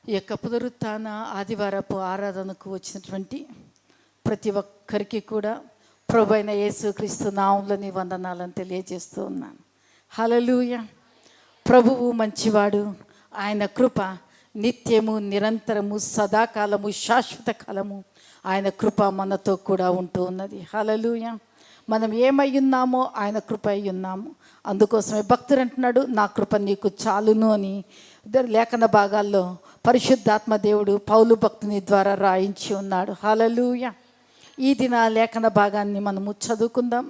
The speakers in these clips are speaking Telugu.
ఈ యొక్క పునరుత్థాన ఆదివారపు ఆరాధనకు వచ్చినటువంటి ప్రతి ఒక్కరికి కూడా ప్రభువైన యేసుక్రీస్తు నామములోని వందనాలను తెలియజేస్తూ ఉన్నాను. హల్లెలూయా. ప్రభువు మంచివాడు, ఆయన కృప నిత్యము, నిరంతరము, సదాకాలము, శాశ్వత కాలము ఆయన కృప మనతో కూడా ఉంటూ ఉన్నది. హల్లెలూయా. మనం ఏమై ఉన్నామో ఆయన కృప అయి ఉన్నాము. అందుకోసమే భక్తుడు అంటున్నాడు, నా కృప నీకు చాలును అని లేఖన భాగాల్లో పరిశుద్ధాత్మ దేవుడు పౌలు భక్తుని ద్వారా రాయించి ఉన్నాడు. హల్లెలూయా. ఈ దిన లేఖన భాగాన్ని మనము చదువుకుందాం.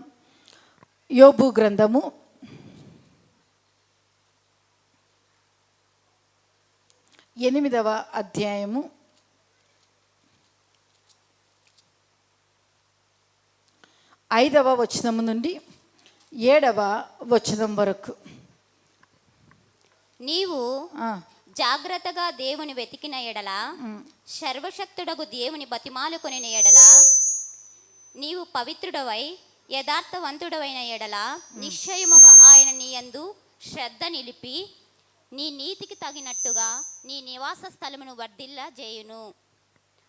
యోబు గ్రంథము 8వ అధ్యాయము 5వ వచనం నుండి 7వ వచనం వరకు. నీవు జాగ్రత్తగా దేవుని వెతికిన ఎడల, సర్వశక్తుడగు దేవుని బతిమాలుకొనిన ఎడల, నీవు పవిత్రుడవై యథార్థవంతుడవైన ఎడల, నిశ్చయముగా ఆయన నీ యందు శ్రద్ధ నిలిపి నీ నీతికి తగినట్టుగా నీ నివాస స్థలమును వర్ధిల్ల చేయును.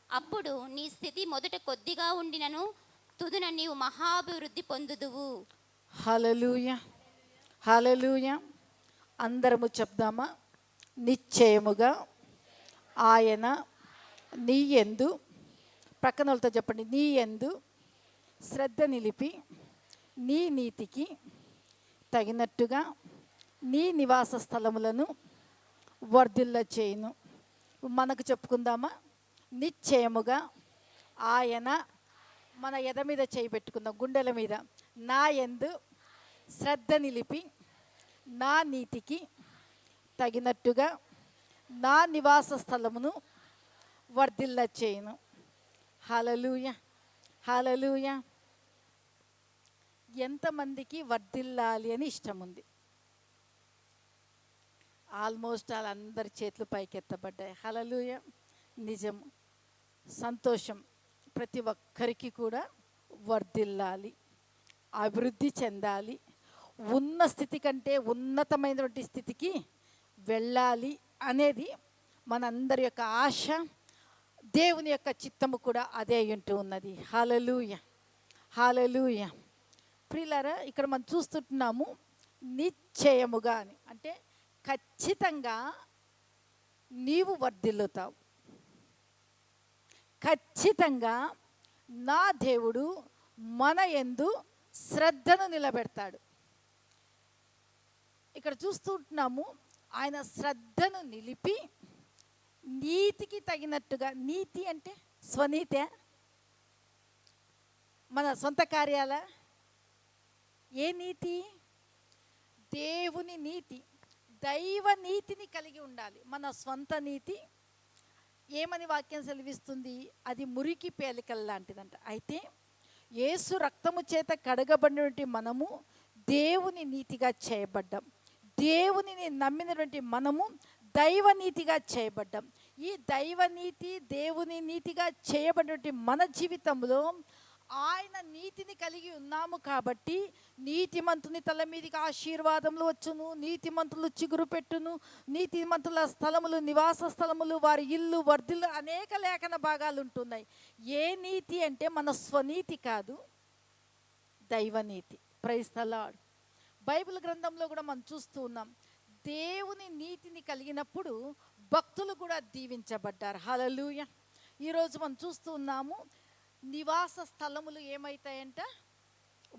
అప్పుడు నీ స్థితి మొదట కొద్దిగా ఉండినను తుదున నీవు మహాభివృద్ధి పొందుదువు. హల్లెలూయా, హల్లెలూయా. అందరము చెప్దామా? నిశ్చయముగా ఆయన నీ యందు, ప్రక్కన వాళ్ళతో చెప్పండి, నీ యందు శ్రద్ధ నిలిపి నీ నీతికి తగినట్టుగా నీ నివాస స్థలములను వర్ధిల్ల చేయును. మనకు చెప్పుకుందామా? నిశ్చయముగా ఆయన, మన ఎద మీద చేయి పెట్టుకుందాం, గుండెల మీద. నా యందు శ్రద్ధ నిలిపి నా నీతికి తగినట్టుగా నా నివాస స్థలమును వర్ధిల్ల చేయును. హల్లెలూయా, హల్లెలూయా. ఎంతమందికి వర్ధిల్లాలి అని ఇష్టం ఉంది? ఆల్మోస్ట్ వాళ్ళందరి చేతులు పైకెత్తబడ్డాయి. హల్లెలూయా. నిజం, సంతోషం. ప్రతి ఒక్కరికి కూడా వర్ధిల్లాలి, అభివృద్ధి చెందాలి, ఉన్న స్థితి కంటే ఉన్నతమైనటువంటి స్థితికి వెళ్ళాలి అనేది మనందరి యొక్క ఆశ. దేవుని యొక్క చిత్తము కూడా అదే ఉంటూ ఉన్నది. హల్లెలూయా, హల్లెలూయా. ప్రియులారా, ఇక్కడ మనం చూస్తుంటున్నాము నిశ్చయముగా అని, అంటే ఖచ్చితంగా నీవు వర్ధిల్లుతావు. ఖచ్చితంగా నా దేవుడు మన యందు శ్రద్ధను నిలబెడతాడు. ఇక్కడ చూస్తుంటున్నాము, ఆయన శ్రద్ధను నిలిపి నీతికి తగినట్టుగా. నీతి అంటే స్వనీతే? మన సొంత కార్యాల? ఏ నీతి? దేవుని నీతి, దైవ నీతిని కలిగి ఉండాలి. మన స్వంత నీతి ఏమని వాక్యం సెలవిస్తుంది? అది మురికి పేలికల లాంటిదంట. అయితే యేసు రక్తము చేత కడగబడినటువంటి మనము దేవుని నీతిగా చేయబడ్డాం. దేవునిని నమ్మినటువంటి మనము దైవనీతిగా చేయబడ్డాం. ఈ దైవనీతి, దేవుని నీతిగా చేయబడినటువంటి మన జీవితంలో ఆయన నీతిని కలిగి ఉన్నాము కాబట్టి నీతిమంతుని తల మీదకి ఆశీర్వాదములు వచ్చును, నీతిమంతులు చిగురు పెట్టును, నీతిమంతుల స్థలములు, నివాస స్థలములు, వారి ఇల్లు వర్ధిల్లు, అనేక లేఖన భాగాలు ఉంటున్నాయి. ఏ నీతి అంటే మన స్వనీతి కాదు, దైవనీతి. Praise the lord. బైబిల్ గ్రంథంలో కూడా మనం చూస్తూ ఉన్నాం, దేవుని నీతిని కలిగినప్పుడు భక్తులు కూడా దీవించబడ్డారు. హల్లెలూయా. ఈరోజు మనం చూస్తూ ఉన్నాము, నివాస స్థలములు ఏమవుతాయంట?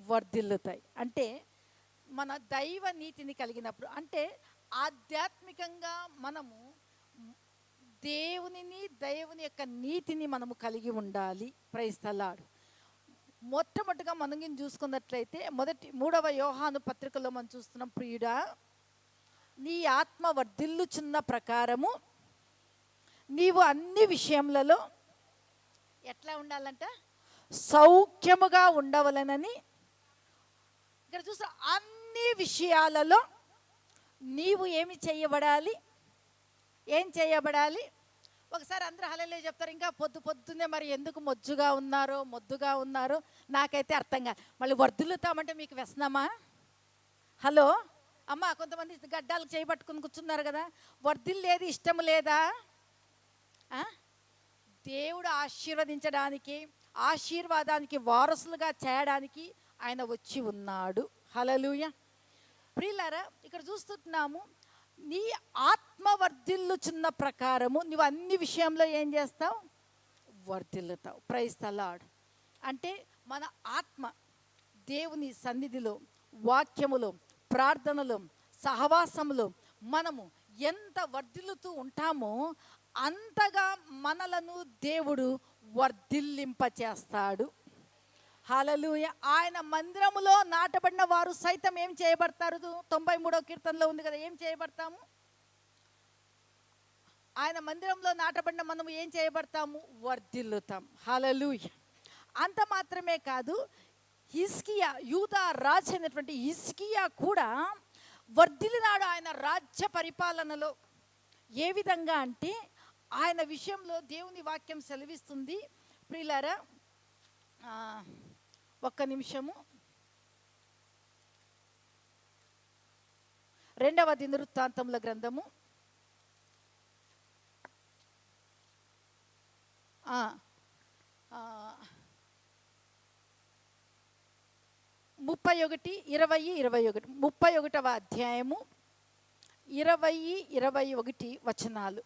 వర్ధిల్లుతాయి. అంటే మన దైవ నీతిని కలిగినప్పుడు, అంటే ఆధ్యాత్మికంగా మనము దేవుని యొక్క నీతిని మనము కలిగి ఉండాలి. Praise the Lord. మొట్టమొదటిగా మనం చూసుకున్నట్లయితే 3వ యోహాను పత్రికలో మనం చూస్తున్నాం, ప్రియుడా నీ ఆత్మ వర్ధిల్లుచున్న ప్రకారము నీవు అన్ని విషయములలో ఎట్లా ఉండాలంట? సౌఖ్యముగా ఉండవలనని. ఇక్కడ చూస్తే అన్ని విషయాలలో నీవు ఏమి చేయబడాలి? ఏం చేయబడాలి? ఒకసారి అందరూ హల్లెలూయా చెప్తారు, ఇంకా పొద్దున్నే మరి ఎందుకు మొద్దుగా ఉన్నారో నాకైతే అర్థం కాదు. మళ్ళీ వర్ధిల్లుతామంటే మీకు వ్యసనమా? హలో అమ్మ, కొంతమంది గడ్డాలకు చేయబట్టుకుని కూర్చున్నారు కదా, వర్ధిల్లేది ఇష్టం లేదా? ఆ? దేవుడు ఆశీర్వదించడానికి, ఆశీర్వాదానికి వారసులుగా చేయడానికి ఆయన వచ్చి ఉన్నాడు. హల్లెలూయా. ప్రియులారా, ఇక్కడ చూస్తున్నాము, నీ ఆత్మ వర్ధిల్లుచున్న ప్రకారము నువ్వు అన్ని విషయంలో ఏం చేస్తావు? వర్ధిల్లుతావు. Praise the lord. అంటే మన ఆత్మ దేవుని సన్నిధిలో, వాక్యములో, ప్రార్థనలో, సహవాసములో మనము ఎంత వర్ధిల్లుతూ ఉంటామో అంతగా మనలను దేవుడు వర్ధిల్లింపచేస్తాడు. హల్లెలూయా. ఆయన మందిరములో నాటబడిన వారు సైతం ఏం చేయబడతారు? 93వ కీర్తనలో ఉంది కదా, ఏం చేయబడతాము? ఆయన మందిరంలో నాటబడిన మనము ఏం చేయబడతాము? వర్ధిల్లుతాం. హల్లెలూయా. అంత మాత్రమే కాదు, హిజ్కియా, యూదా రాజు అయినటువంటి హిజ్కియా కూడా వర్ధిల్లినాడు ఆయన రాజ్య పరిపాలనలో. ఏ విధంగా అంటే ఆయన విషయంలో దేవుని వాక్యం సెలవిస్తుంది. ప్రియులారా, ఒక్క నిమిషము. 2వ దినవృత్తాంతముల గ్రంథము 31 అధ్యాయము 20-21 వచనాలు.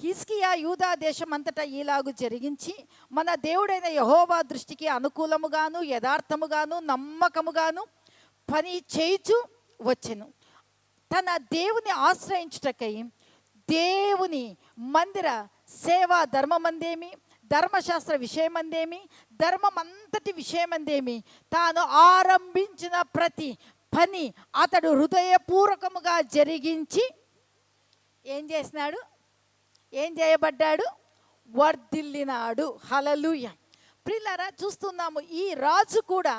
హిజ్కియా యూదా దేశం అంతటా ఈలాగు జరిగించి, మన దేవుడైన యెహోవా దృష్టికి అనుకూలముగాను యథార్థముగాను నమ్మకముగాను పని చేయుచు వచ్చెను. తన దేవుని ఆశ్రయించుటకై దేవుని మందిర సేవా ధర్మమందేమి, ధర్మశాస్త్ర విషయమందేమి, ధర్మమంతటి విషయమందేమి, తాను ఆరంభించిన ప్రతి పని అతడు హృదయపూర్వకముగా జరిగించి ఏం చేసినాడు? ఏం చేయబడ్డాడు? వర్ధిల్లినాడు. హల్లెలూయా. ప్రియులారా, చూస్తున్నాము ఈ రాజు కూడా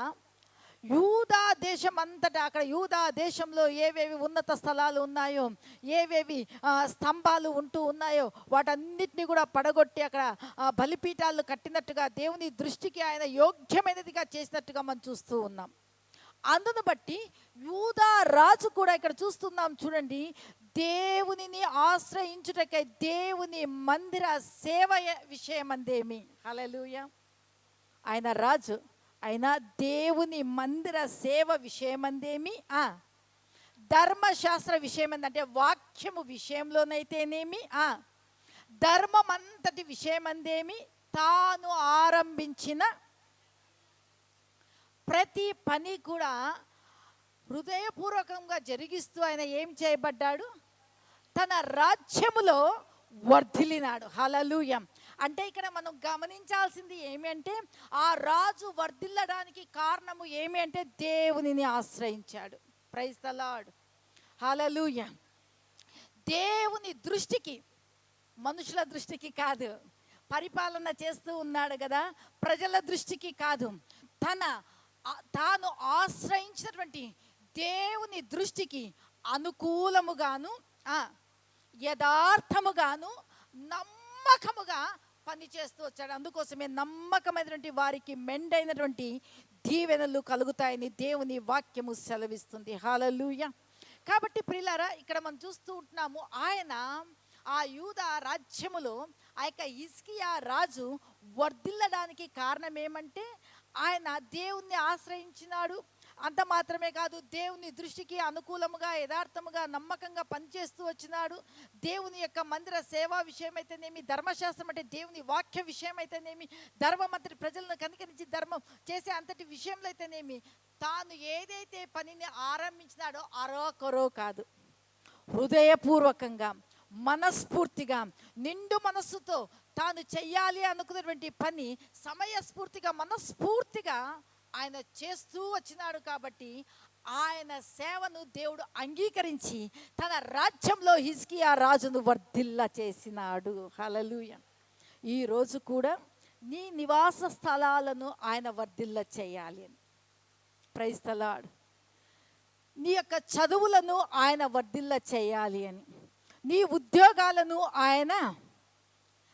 యూదా దేశం అంతటా, అక్కడ యూదా దేశంలో ఏవేవి ఉన్నత స్థలాలు ఉన్నాయో, ఏవేవి స్తంభాలు ఉంటూ ఉన్నాయో వాటన్నిటిని కూడా పడగొట్టి అక్కడ బలిపీఠాలు కట్టినట్టుగా దేవుని దృష్టికి ఆయన యోగ్యమైనదిగా చేసినట్టుగా మనం చూస్తూ ఉన్నాం. అందును బట్టి యూదా రాజు కూడా ఇక్కడ చూస్తున్నాం, చూడండి, దేవునిని ఆశ్రయించుటకై దేవుని మందిర సేవ విషయమందేమి. హల్లెలూయా. ఆయన రాజు, ఆయన దేవుని మందిర సేవ విషయమందేమి, ధర్మశాస్త్ర విషయమందంటే వాక్యము విషయంలోనైతేనేమి, ధర్మం అంతటి విషయమందేమి, తాను ఆరంభించిన ప్రతి పని కూడా హృదయపూర్వకంగా జరిగిస్తూ ఆయన ఏం చేయబడ్డాడు? తన రాజ్యములో వర్ధిల్లినాడు. హల్లెలూయా. అంటే ఇక్కడ మనం గమనించాల్సింది ఏమి అంటే, ఆ రాజు వర్ధిల్లడానికి కారణము ఏమి అంటే దేవునిని ఆశ్రయించాడు. Praise the lord. హల్లెలూయా. దేవుని దృష్టికి, మనుషుల దృష్టికి కాదు, పరిపాలన చేస్తూ ఉన్నాడు కదా, ప్రజల దృష్టికి కాదు, తాను ఆశ్రయించినటువంటి దేవుని దృష్టికి అనుకూలముగాను యథార్థముగాను నమ్మకముగా పనిచేస్తూ వచ్చాడు. అందుకోసమే నమ్మకమైనటువంటి వారికి మెండైనటువంటి దీవెనలు కలుగుతాయని దేవుని వాక్యము సెలవిస్తుంది. హల్లెలూయా. కాబట్టి ప్రియులారా, ఇక్కడ మనం చూస్తూ ఉంటున్నాము, ఆయన ఆ యూదా రాజ్యములో ఆ యొక్క హిజ్కియా రాజు వర్ధిల్లడానికి కారణం ఏమంటే ఆయన దేవుణ్ణి ఆశ్రయించినాడు. అంత మాత్రమే కాదు, దేవుని దృష్టికి అనుకూలముగా యథార్థముగా నమ్మకంగా పనిచేస్తూ వచ్చినాడు. దేవుని యొక్క మందిర సేవా విషయమైతేనేమి, ధర్మశాస్త్రం అంటే దేవుని వాక్య విషయమైతేనేమి, ధర్మం అంతటి ప్రజలను కనికరించి ధర్మం చేసే అంతటి విషయంలో అయితేనేమి, తాను ఏదైతే పనిని ఆరంభించినాడో అరోకొరో కాదు, హృదయపూర్వకంగా మనస్ఫూర్తిగా నిండు మనస్సుతో తాను చెయ్యాలి అనుకున్నటువంటి పని సమయస్ఫూర్తిగా మనస్ఫూర్తిగా ఆయన చేస్తూ వచ్చినాడు. కాబట్టి ఆయన సేవను దేవుడు అంగీకరించి తన రాజ్యంలో హిజ్కియా రాజును వర్ధిల్ల చేసినాడు. హల్లెలూయా. ఈరోజు కూడా నీ నివాస స్థలాలను ఆయన వర్ధిల్ల చేయాలి అని. Praise the Lord. నీ యొక్క చదువులను ఆయన వర్ధిల్ల చేయాలి అని, నీ ఉద్యోగాలను ఆయన,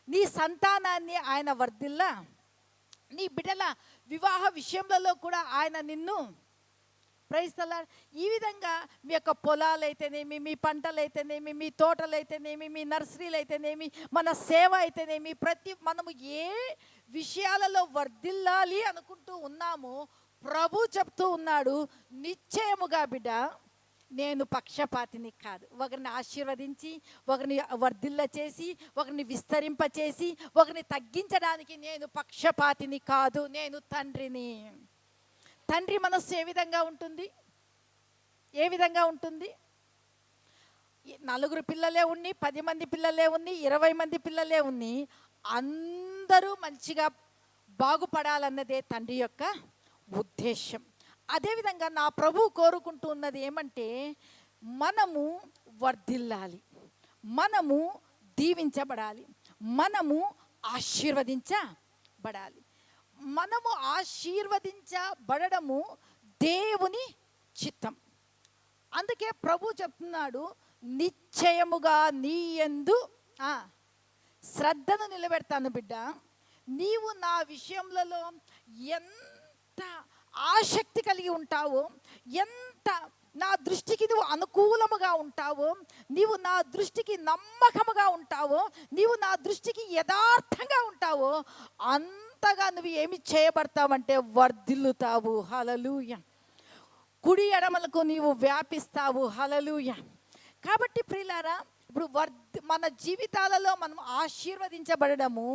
నీ సంతానాన్ని ఆయన వర్ధిల్ల, నీ బిడ్డల వివాహ విషయంలో కూడా ఆయన నిన్ను ప్రైజ్ ది లార్డ్. ఈ విధంగా మీ యొక్క పొలాలైతేనేమి, మీ పంటలైతేనేమి, మీ తోటలైతేనేమి, మీ నర్సరీలు అయితేనేమి, మన సేవ అయితేనేమి, మనము ఏ విషయాలలో వర్ధిల్లాలి అనుకుంటూ ఉన్నామో ప్రభు చెప్తూ ఉన్నాడు, నిశ్చయముగా బిడ్డ నేను పక్షపాతిని కాదు. ఒకరిని ఆశీర్వదించి, ఒకరిని వర్ధిల్ల చేసి, ఒకరిని విస్తరింపచేసి, ఒకరిని తగ్గించడానికి నేను పక్షపాతిని కాదు, నేను తండ్రిని. తండ్రి మనస్సు ఏ విధంగా ఉంటుంది? ఏ విధంగా ఉంటుంది? 4 పిల్లలే ఉన్ని, 10 మంది పిల్లలే ఉన్ని, 20 మంది పిల్లలే ఉన్ని, అందరూ మంచిగా బాగుపడాలన్నదే తండ్రి యొక్క ఉద్దేశం. అదేవిధంగా నా ప్రభు కోరుకుంటూ ఉన్నది ఏమంటే, మనము వర్ధిల్లాలి, మనము దీవించబడాలి, మనము ఆశీర్వదించబడాలి. మనము ఆశీర్వదించబడము దేవుని చిత్తం. అందుకే ప్రభు చెప్తున్నాడు, నిశ్చయముగా నీ యందు శ్రద్ధను నిలబెడతాను బిడ్డ. నీవు నా విషయములలో ఎంత ఆసక్తి కలిగి ఉంటావో, ఎంత నా దృష్టికి నువ్వు అనుకూలముగా ఉంటావో, నీవు నా దృష్టికి నమ్మకముగా ఉంటావో, నీవు నా దృష్టికి యథార్థంగా ఉంటావో, అంతగా నువ్వు ఏమి చేయబడతావంటే వర్ధిల్లుతావు. హల్లెలూయా. కుడి ఎడమలకు నీవు వ్యాపిస్తావు. హల్లెలూయా. కాబట్టి ప్రియులారా, ఇప్పుడు మన జీవితాలలో మనం ఆశీర్వదించబడము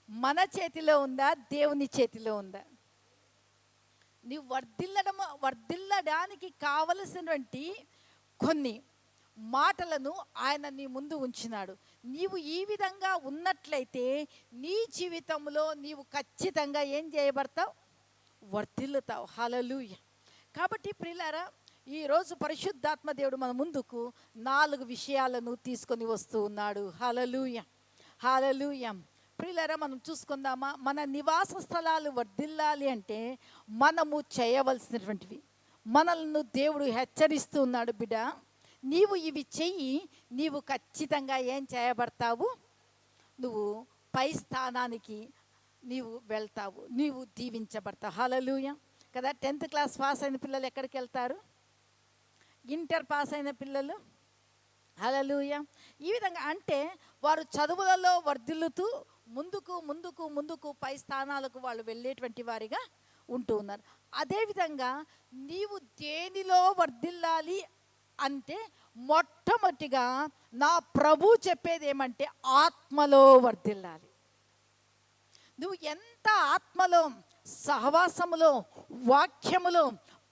మన చేతిలో ఉందా, దేవుని చేతిలో ఉందా? నీవు వర్ధిల్లడానికి కావలసినటువంటి కొన్ని మాటలను ఆయన నీ ముందు ఉంచినాడు. నీవు ఈ విధంగా ఉన్నట్లయితే నీ జీవితంలో నీవు ఖచ్చితంగా ఏం చేయబడతావు? వర్ధిల్లుతావు. హల్లెలూయా. కాబట్టి ప్రియులారా, ఈరోజు పరిశుద్ధాత్మ దేవుడు మన ముందుకు 4 విషయాలను తీసుకొని వస్తూ ఉన్నాడు. హల్లెలూయా, హల్లెలూయా. ప్రియులారా, మనం చూసుకుందామా? మన నివాస స్థలాలు వర్ధిల్లాలి అంటే మనము చేయవలసినటువంటివి మనల్ని దేవుడు హెచ్చరిస్తూ ఉన్నాడు. బిడ్డ, నీవు ఇవి చెయ్యి, నీవు ఖచ్చితంగా ఏం చేయబడతావు? నువ్వు పై స్థానానికి నీవు వెళ్తావు, నీవు దీవించబడతావు. హల్లెలూయా కదా. 10th క్లాస్ పాస్ అయిన పిల్లలు ఎక్కడికి వెళ్తారు? ఇంటర్ పాస్ అయిన పిల్లలు. హల్లెలూయా. ఈ విధంగా అంటే వారు చదువులలో వర్ధిల్లుతూ ముందుకు ముందుకు ముందుకు పై స్థానాలకు వాళ్ళు వెళ్ళేటువంటి వారిగా ఉంటూ ఉన్నారు. అదేవిధంగా నీవు దేనిలో వర్ధిల్లాలి అంటే మొట్టమొదటిగా నా ప్రభు చెప్పేది ఏమంటే ఆత్మలో వర్ధిల్లాలి. నువ్వు ఎంత ఆత్మలో, సహవాసములో, వాక్యములో,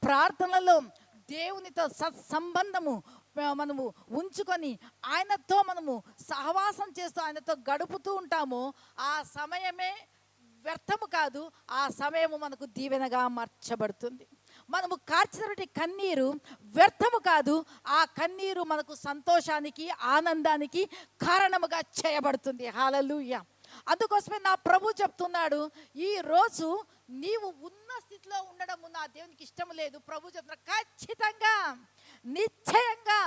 ప్రార్థనలో, దేవునితో సత్సంబంధము మనము ఉంచుకొని ఆయనతో మనము సహవాసం చేస్తూ ఆయనతో గడుపుతూ ఉంటామో ఆ సమయమే వ్యర్థము కాదు, ఆ సమయము మనకు దీవెనగా మార్చబడుతుంది. మనము కార్చినటువంటి కన్నీరు వ్యర్థము కాదు, ఆ కన్నీరు మనకు సంతోషానికి, ఆనందానికి కారణముగా చేయబడుతుంది. హల్లెలూయా. అందుకోసమే నా ప్రభు చెప్తున్నాడు, ఈరోజు నీవు ఉన్న స్థితిలో ఉండడము నా దేవునికి ఇష్టం లేదు. ప్రభు చెప్తున్నాడు, ఖచ్చితంగా నిశ్చయంగా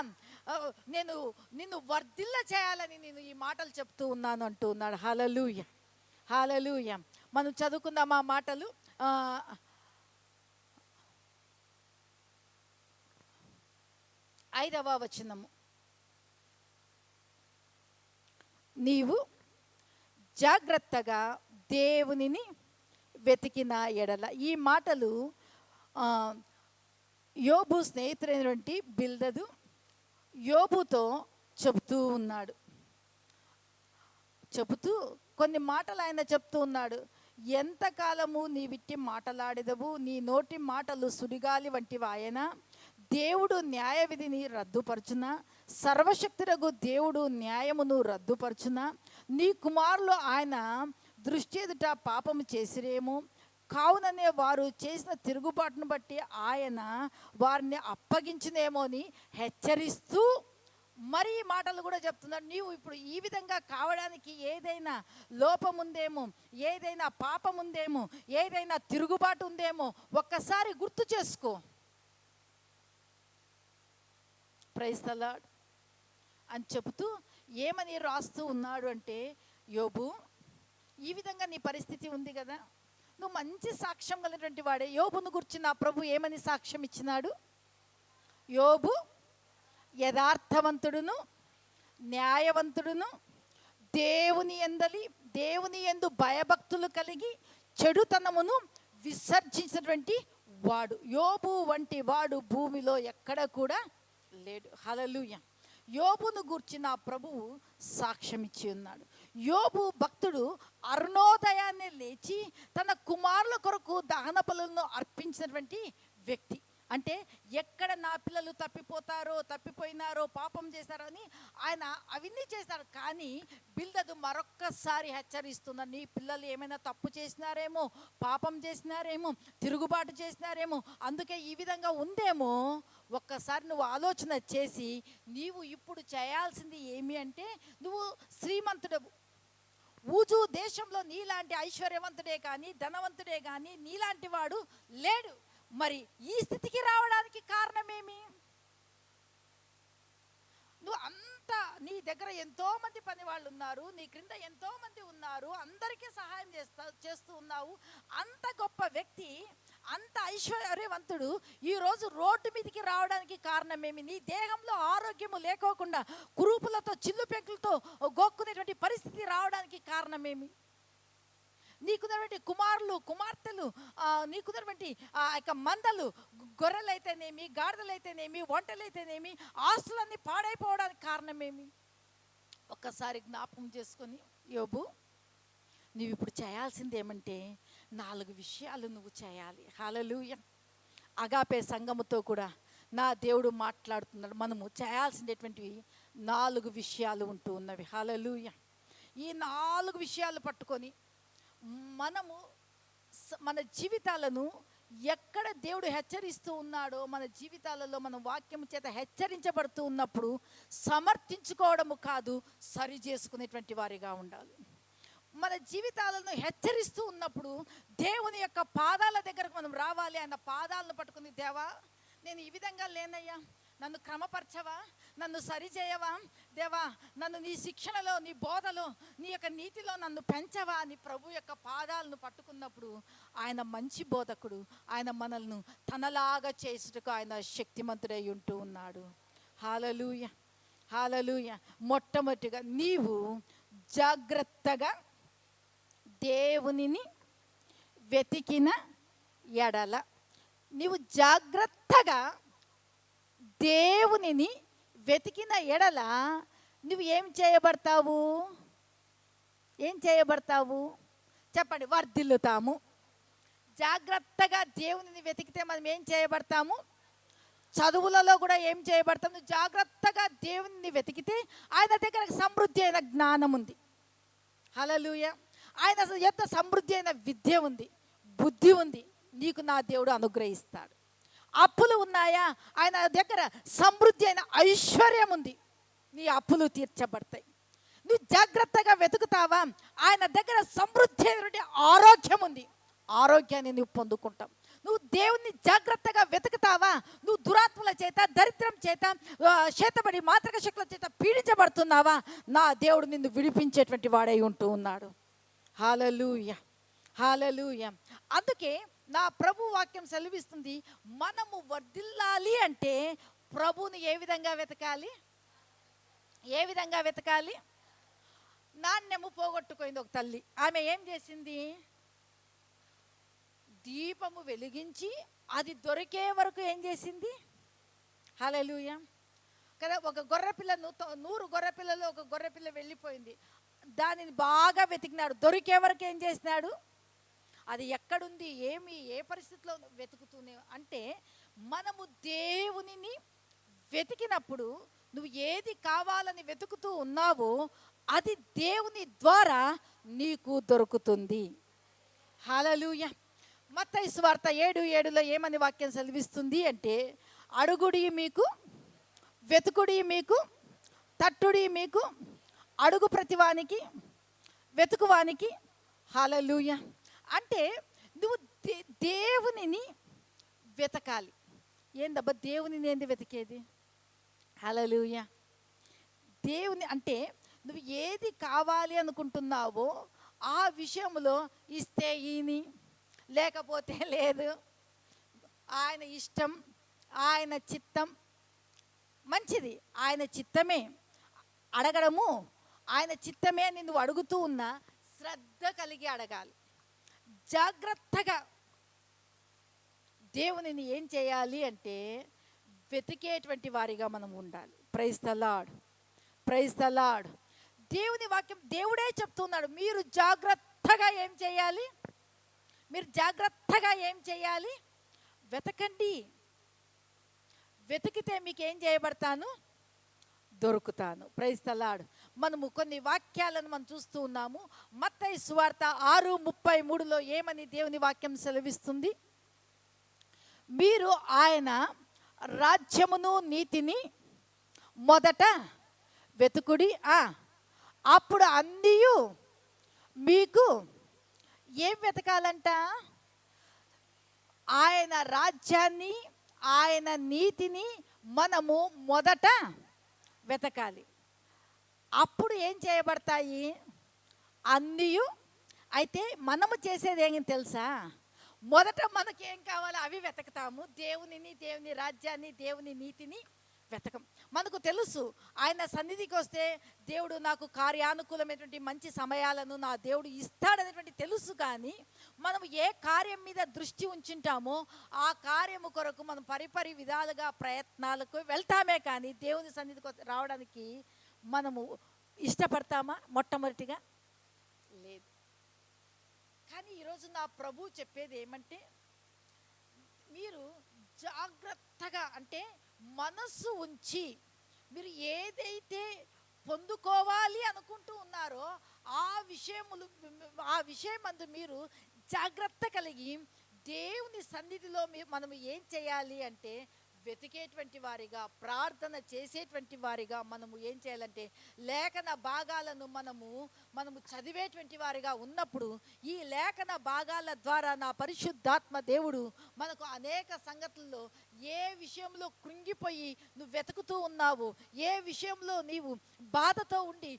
నేను నిన్ను వర్ధిల్ల చేయాలని నేను ఈ మాటలు చెప్తూ ఉన్నాను అంటూ ఉన్నాడు. హల్లెలూయా, హల్లెలూయా. మనం చదువుకుందాం ఆ మాటలు. 5వ వచనము. నీవు జాగ్రత్తగా దేవునిని వెతికిన ఎడల. ఈ మాటలు యోబు స్నేహితుడైనటువంటి బిల్దదు యోబుతో చెబుతూ ఉన్నాడు. చెబుతూ కొన్ని మాటలు ఆయన చెప్తూ ఉన్నాడు. ఎంతకాలము నీ విట్టి మాటలాడెదవు, నీ నోటి మాటలు సుడిగాలి వంటివి. ఆయన దేవుడు న్యాయ విధిని రద్దుపరచున, సర్వశక్తుడగు దేవుడు న్యాయమును రద్దుపరచున. నీ కుమారులు ఆయన దృష్టి ఎదుట పాపము చేసిరేమో, కావుననే వారు చేసిన తిరుగుబాటును బట్టి ఆయన వారిని అప్పగించునేమో అని హెచ్చరిస్తూ మరి ఈ మాటలు కూడా చెప్తున్నాడు. నీవు ఇప్పుడు ఈ విధంగా కావడానికి ఏదైనా లోపం ఉందేమో, ఏదైనా పాపం ఉందేమో, ఏదైనా తిరుగుబాటు ఉందేమో ఒక్కసారి గుర్తు చేసుకో. ప్రైజ్ ది లార్డ్ అని చెబుతూ ఏమని రాస్తూ ఉన్నాడు అంటే, యోబు, ఈ విధంగా నీ పరిస్థితి ఉంది కదా, నువ్వు మంచి సాక్ష్యం కలిగినటువంటి వాడే. యోబును గురించి నా ప్రభు ఏమని సాక్ష్యం ఇచ్చినాడు? యోబు యథార్థవంతుడును న్యాయవంతుడును దేవుని యందు భయభక్తులు కలిగి చెడుతనమును విసర్జించినటువంటి వాడు. యోబు వంటి వాడు భూమిలో ఎక్కడ కూడా లేడు. హల్లెలూయా. యోబును గూర్చి నా ప్రభువు సాక్ష్యం ఇచ్చి ఉన్నాడు. యోబు భక్తుడు అరుణోదయాన్నే లేచి తన కుమారుల కొరకు దహన బలులను అర్పించినటువంటి వ్యక్తి. అంటే ఎక్కడ నా పిల్లలు తప్పిపోయినారో పాపం చేశారో అని ఆయన అవన్నీ చేశారు. కానీ బిల్దదు మరొక్కసారి హెచ్చరిస్తున్నా, నీ పిల్లలు ఏమైనా తప్పు చేసినారేమో, పాపం చేసినారేమో, తిరుగుబాటు చేసినారేమో, అందుకే ఈ విధంగా ఉందేమో. ఒక్కసారి నువ్వు ఆలోచన చేసి నీవు ఇప్పుడు చేయాల్సింది ఏమి అంటే, నువ్వు శ్రీమంతుడవు. ఊజు దేశంలో నీలాంటి ఐశ్వర్యవంతుడే కానీ ధనవంతుడే కానీ నీలాంటి వాడు లేడు. మరి ఈ స్థితికి రావడానికి కారణమేమి? నువ్వు అంత, నీ దగ్గర ఎంతో మంది పని వాళ్ళు ఉన్నారు, నీ క్రింద ఎంతో మంది ఉన్నారు, అందరికీ సహాయం చేస్తూ ఉన్నావు. అంత గొప్ప వ్యక్తి, అంత ఐశ్వర్యవంతుడు ఈరోజు రోడ్డు మీదకి రావడానికి కారణమేమి? నీ దేహంలో ఆరోగ్యము లేకోకుండా కురూపులతో చిల్లు పెంకులతో గోక్కునేటువంటి పరిస్థితి రావడానికి కారణమేమి? నీకున్నటువంటి కుమారులు కుమార్తెలు, నీకున్నటువంటి యొక్క మందలు, గొర్రెలైతేనేమి, గాడిదలైతేనేమి, ఒంటెలైతేనేమి, ఆస్తులన్నీ పాడైపోవడానికి కారణమేమి? ఒక్కసారి జ్ఞాపకం చేసుకొని యోబు, నువ్వు ఇప్పుడు చేయాల్సింది ఏమంటే 4 విషయాలు నువ్వు చేయాలి. హల్లెలూయా. అగాపే సంఘముతో కూడా నా దేవుడు మాట్లాడుతున్నాడు. మనము చేయాల్సినటువంటివి 4 విషయాలు ఉంటూ ఉన్నవి. హల్లెలూయా. ఈ 4 విషయాలు పట్టుకొని మనము మన జీవితాలను ఎక్కడ దేవుడు హెచ్చరిస్తూ ఉన్నాడో, మన జీవితాలలో మనం వాక్యం చేత హెచ్చరించబడుతూ ఉన్నప్పుడు సమర్థించుకోవడము కాదు, సరి చేసుకునేటువంటి వారిగా ఉండాలి. మన జీవితాలను హెచ్చరిస్తూ ఉన్నప్పుడు దేవుని యొక్క పాదాల దగ్గరకు మనం రావాలి. ఆయన పాదాలను పట్టుకుని, దేవా నేను ఈ విధంగా లేనయ్యా, నన్ను క్రమపరచవా, నన్ను సరిచేయవా, దేవా నన్ను నీ శిక్షణలో, నీ బోధలో, నీ యొక్క నీతిలో నన్ను పెంచవా అని ప్రభు యొక్క పాదాలను పట్టుకున్నప్పుడు ఆయన మంచి బోధకుడు. ఆయన మనల్ని తనలాగా చేసుటకు ఆయన శక్తిమంతుడై ఉంటూ ఉన్నాడు. హల్లెలూయా, హల్లెలూయా. మొట్టమొదటిగా నీవు జాగ్రత్తగా దేవునిని వెతికిన ఎడల, నీవు జాగ్రత్తగా దేవునిని వెతికిన ఎడల నువ్వు ఏం చేయబడతావు? చెప్పండి. వర్ధిల్లుతాము. జాగ్రత్తగా దేవునిని వెతికితే మనం ఏం చేయబడతాము? చదువులలో కూడా ఏం చేయబడతాము? జాగ్రత్తగా దేవునిని వెతికితే ఆయన దగ్గర సమృద్ధి అయిన జ్ఞానం ఉంది. హల్లెలూయా. ఆయన ఎంత సమృద్ధి అయిన విద్య ఉంది, బుద్ధి ఉంది, నీకు నా దేవుడు అనుగ్రహిస్తాడు. అప్పులు ఉన్నాయా? ఆయన దగ్గర సమృద్ధి అయిన ఐశ్వర్యం ఉంది, నీ అప్పులు తీర్చబడతాయి. నువ్వు జాగ్రత్తగా వెతుకుతావా? ఆయన దగ్గర సమృద్ధి అయినటువంటి ఆరోగ్యం ఉంది, ఆరోగ్యాన్ని నువ్వు పొందుకుంటావు. నువ్వు దేవుణ్ణి జాగ్రత్తగా వెతుకుతావా? నువ్వు దురాత్మల చేత, దరిద్రం చేత, చేతబడి మాంత్రిక శక్తుల చేత పీడించబడుతున్నావా? నా దేవుడు నిన్ను విడిపించేటువంటి వాడై ఉంటూ ఉన్నాడు. హల్లెలూయా, హల్లెలూయా. అందుకే నా ప్రభు వాక్యం సెలవిస్తుంది, మనము వర్ధిల్లాలి అంటే ప్రభువుని ఏ విధంగా వెతకాలి? నాణ్యము పోగొట్టుకుంది ఒక తల్లి. ఆమె ఏం చేసింది? దీపము వెలిగించి అది దొరికే వరకు ఏం చేసింది? హల్లెలూయా కదా. ఒక గొర్రెపిల్ల, 100 గొర్రెపిల్లలో ఒక గొర్రెపిల్ల వెళ్ళిపోయింది. దానిని బాగా వెతికినాడు. దొరికే వరకు ఏం చేసినాడు? అది ఎక్కడుంది, ఏ పరిస్థితిలో వెతుకుతూనే. అంటే మనము దేవునిని వెతికినప్పుడు నువ్వు ఏది కావాలని వెతుకుతూ ఉన్నావో అది దేవుని ద్వారా నీకు దొరుకుతుంది. హల్లెలూయా. మత్తయి సువార్త 7:7లో ఏమని వాక్యం సెలవిస్తుంది అంటే, అడుగుడి మీకు, వెతుకుడి మీకు, తట్టుడి మీకు, అడుగు ప్రతివానికి, వెతుకువానికి. హల్లెలూయా. అంటే నువ్వు దేవునిని వెతకాలి. ఏందబ్బా దేవునిని ఏంది వెతికేది? హల్లెలూయా. దేవుని అంటే నువ్వు ఏది కావాలి అనుకుంటున్నావో ఆ విషయంలో ఇస్తే ఈని, లేకపోతే లేదు. ఆయన ఇష్టం, ఆయన చిత్తం మంచిది. ఆయన చిత్తమే అడగడము, ఆయన చిత్తమే అని నువ్వు అడుగుతూ ఉన్నా శ్రద్ధ కలిగి అడగాలి. జాగ్రత్తగా దేవునిని ఏం చేయాలి అంటే వెతికేటువంటి వారిగా మనం ఉండాలి. Praise the Lord, praise the Lord. దేవుని వాక్యం దేవుడే చెప్తున్నాడు, మీరు జాగ్రత్తగా ఏం చేయాలి, మీరు జాగ్రత్తగా ఏం చేయాలి, వెతకండి. వెతికితే మీకు ఏం చేయబడతాను, దొరుకుతాను. Praise the lord. మనము కొన్ని వాక్యాలను మనం చూస్తూ ఉన్నాము. మత్తయి సువార్త 6:33లో ఏమని దేవుని వాక్యం సెలవిస్తుంది? మీరు ఆయన రాజ్యమును నీతిని మొదట వెతుకుడి, అప్పుడు అన్నీయు మీకు ఏం వెతకాలంట? ఆయన రాజ్యాన్ని, ఆయన నీతిని మనము మొదట వెతకాలి. అప్పుడు ఏం చేయబడతాయి? అన్నీయు. అయితే మనము చేసేది ఏం తెలుసా? మొదట మనకి ఏం కావాలో అవి వెతకతాము. దేవునిని, దేవుని రాజ్యాన్ని, దేవుని నీతిని వెతకం. మనకు తెలుసు ఆయన సన్నిధికి వస్తే దేవుడు నాకు కార్యానుకూలమైనటువంటి మంచి సమయాలను నా దేవుడు ఇస్తాడనేటువంటి తెలుసు. కానీ మనం ఏ కార్యం మీద దృష్టి ఉంచుంటామో ఆ కార్యము కొరకు మనం పరిపరి విధాలుగా ప్రయత్నాలకు వెళ్తామే కానీ దేవుని సన్నిధికి రావడానికి మనము ఇష్టపడతామా? మొట్టమొదటిగా లేదు. కానీ ఈరోజు నా ప్రభు చెప్పేది ఏమంటే, మీరు జాగ్రత్తగా, అంటే మనస్సు ఉంచి మీరు ఏదైతే పొందుకోవాలి అనుకుంటూ ఉన్నారో ఆ విషయమందు మీరు జాగ్రత్త కలిగి దేవుని సన్నిధిలో మనం ఏం చేయాలి అంటే వెతికేటువంటి వారిగా, ప్రార్థన చేసేటువంటి వారిగా మనము ఏం చేయాలంటే లేఖన భాగాలను మనము చదివేటువంటి వారిగా ఉన్నప్పుడు ఈ లేఖన భాగాల ద్వారా నా పరిశుద్ధాత్మ దేవుడు మనకు అనేక సంగతుల్లో ఏ విషయంలో కృంగిపోయి నువ్వు వెతుకుతూ ఉన్నావు, ఏ విషయంలో నీవు బాధతో ఉండి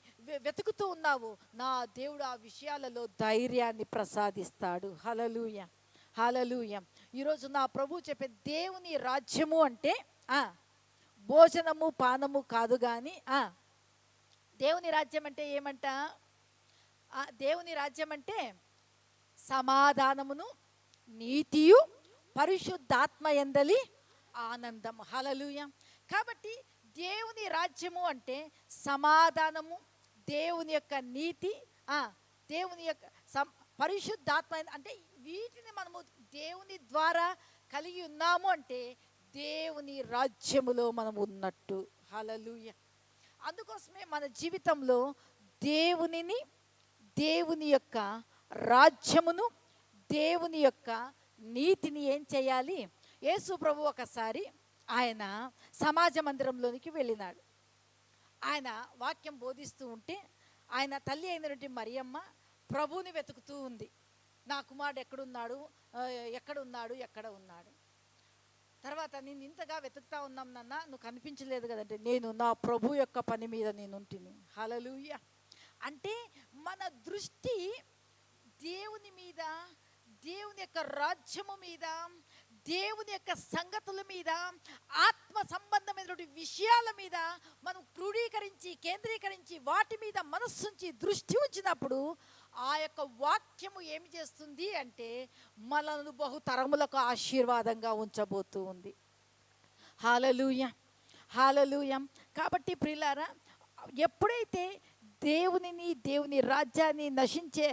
వెతుకుతూ ఉన్నావు, నా దేవుడు ఆ విషయాలలో ధైర్యాన్ని ప్రసాదిస్తాడు. హల్లెలూయా, హల్లెలూయా. ఈరోజు నా ప్రభు చెప్పే దేవుని రాజ్యము అంటే భోజనము పానము కాదు. కానీ దేవుని రాజ్యం అంటే ఏమంట? దేవుని రాజ్యం అంటే సమాధానమును, నీతియు, పరిశుద్ధాత్మ యందలి ఆనందము. హల్లెలూయా. కాబట్టి దేవుని రాజ్యము అంటే సమాధానము, దేవుని యొక్క నీతి, దేవుని యొక్క పరిశుద్ధాత్మ, అంటే వీటిని మనము దేవుని ద్వారా కలిగి ఉన్నాము అంటే దేవుని రాజ్యములో మనం ఉన్నట్టు. హల్లెలూయా. అందుకోసమే మన జీవితంలో దేవునిని, దేవుని యొక్క రాజ్యమును, దేవుని యొక్క నీతిని ఏం చేయాలి? యేసు ప్రభు ఒకసారి ఆయన సమాజ మందిరంలోనికి వెళ్ళినాడు. ఆయన వాక్యం బోధిస్తూ ఉంటే ఆయన తల్లి అయినటువంటి మరియమ్మ ప్రభువుని వెతుకుతూ ఉంది. నా కుమారుడు ఎక్కడున్నాడు, ఎక్కడ ఉన్నాడు. తర్వాత నేను ఇంతగా వెతుకుతా ఉన్నాం నాన్న, నువ్వు కనిపించలేదు కదంటే, నేను నా ప్రభు యొక్క పని మీద నేను ఉంటుంది. హల్లెలూయా. అంటే మన దృష్టి దేవుని మీద, దేవుని యొక్క రాజ్యము మీద, దేవుని యొక్క సంగతుల మీద, ఆత్మ సంబంధమైనటువంటి విషయాల మీద మనం క్రోడీకరించి, కేంద్రీకరించి, వాటి మీద మనస్సుంచి దృష్టి ఉంచినప్పుడు ఆ యొక్క వాక్యము ఏమి చేస్తుంది అంటే మనల్ని బహుతరములకు ఆశీర్వాదంగా ఉంచబోతూ ఉంది. హల్లెలూయా, హల్లెలూయా. కాబట్టి ప్రియులారా, ఎప్పుడైతే దేవునిని, దేవుని రాజ్యాన్ని నశించే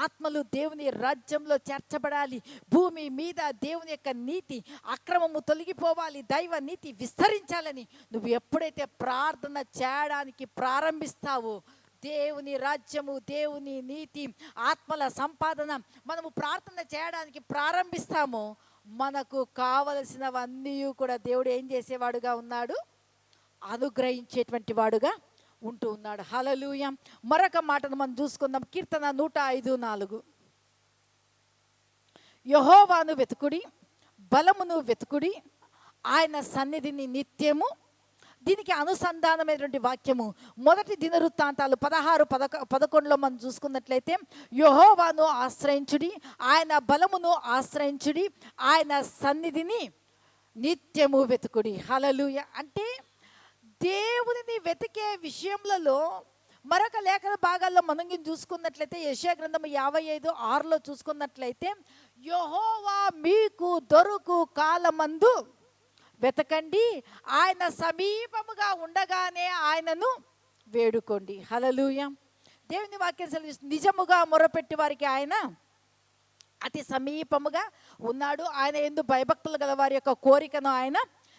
ఆత్మలు దేవుని రాజ్యంలో చేర్చబడాలి, భూమి మీద దేవుని యొక్క నీతి, అక్రమము తొలగిపోవాలి, దైవ నీతి విస్తరించాలని నువ్వు ఎప్పుడైతే ప్రార్థన చేయడానికి ప్రారంభిస్తావో, దేవుని రాజ్యము, దేవుని నీతి, ఆత్మల సంపాదన మనము ప్రార్థన చేయడానికి ప్రారంభిస్తామో మనకు కావలసినవన్నీ కూడా దేవుడు ఏం చేసేవాడుగా ఉన్నాడు? అనుగ్రహించేటువంటి వాడుగా ఉంటూ ఉన్నాడు. హల్లెలూయా. మరొక మాటను మనం చూసుకుందాం. కీర్తన 105:4. యెహోవాను వెతుకుడి, బలమును వెతుకుడి, ఆయన సన్నిధిని నిత్యము దీనికి అనుసంధానమైనటువంటి వాక్యము మొదటి దినవృత్తాంతాలు 16:11 మనం చూసుకున్నట్లయితే, యెహోవాను ఆశ్రయించుడి, ఆయన బలమును ఆశ్రయించుడి, ఆయన సన్నిధిని నిత్యము వెతుకుడి. హల్లెలూయా. అంటే దేవునిని వెతికే విషయములలో మరొక లేఖన భాగాల్లో మనం చూసుకున్నట్లయితే యెషయా గ్రంథము 55:6 చూసుకున్నట్లయితే, యెహోవా మీకు దొరుకు కాలమందు వెతకండి, ఆయన సమీపముగా ఉండగానే ఆయనను వేడుకోండి. హల్లెలూయా. దేవుని వాక్యం సెలవిస్తుంది, నిజముగా మొరపెట్టి వారికి ఆయన అతి సమీపముగా ఉన్నాడు, ఆయన యందు భయభక్తులు గల వారి యొక్క కోరికను ఆయన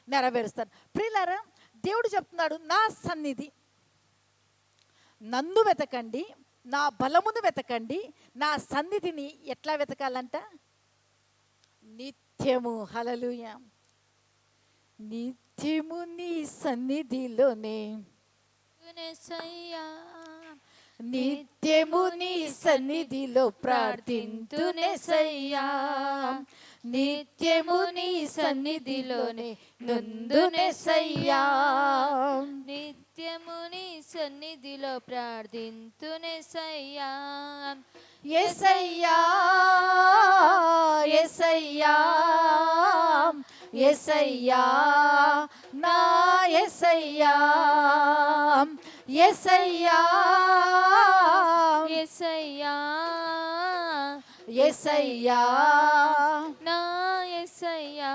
నెరవేరుస్తాడు. ప్రియులారా, దేవుడు చెప్తున్నాడు, నా సన్నిధి, నన్ను వెతకండి, నా బలమును వెతకండి, నా సన్నిధిని ఎట్లా వెతకాలంట? నిత్యము. హల్లెలూయా. నిత్యము నీ సన్నిధిలోనే, నిత్యము నీ సన్నిధిలో ప్రార్థింతునేసయ్యా, నిత్యము నీ సన్నిధిలోనే నుందునేసయ్యా, నిత్యము నీ సన్నిధిలో ప్రార్థింతునేసయ్యా, యేసయ్యా యేసయ్యా యేసయ్యా, నా యేసయ్యా యేసయ్యా యేసయ్యా యేసయ్యా, నా యేసయ్యా,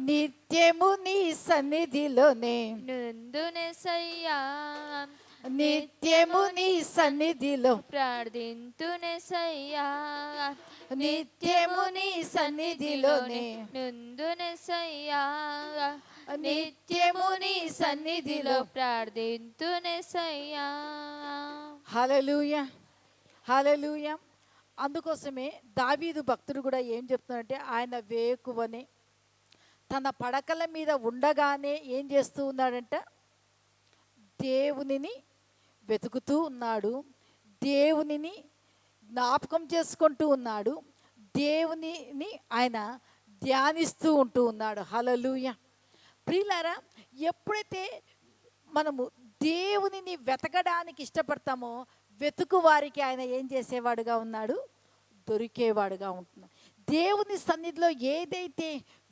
నిత్యము నీ సన్నిధిలోనే నుందునేసయ్యా, నిత్యము నీ సన్నిధిలో ప్రార్థింతునేసయ్యా, నిత్యము నీ సన్నిధిలోనే నుందునేసయ్యా, నిత్యము నీ సన్నిధిలో ప్రార్థింతునేసయ్యా. హల్లెలూయా. హల్లెలూయా. అందుకోసమే దావీదు భక్తుడు కూడా ఏం చెప్తున్నాడంటే, ఆయన వేకువనే తన పడకల మీద ఉండగానే ఏం చేస్తూ ఉన్నాడంట? దేవునిని వెతుకుతూ ఉన్నాడు, దేవునిని జ్ఞాపకం చేసుకుంటూ ఉన్నాడు, దేవునిని ఆయన ధ్యానిస్తూ ఉంటూ ఉన్నాడు. హల్లెలూయా. ప్రియులారా, ఎప్పుడైతే మనము దేవునిని వెతకడానికి ఇష్టపడతామో, వెతుకు వారికి ఆయన ఏం చేసేవాడుగా ఉన్నాడు? దొరికేవాడుగా ఉంటున్నాడు. దేవుని సన్నిధిలో ఏదైతే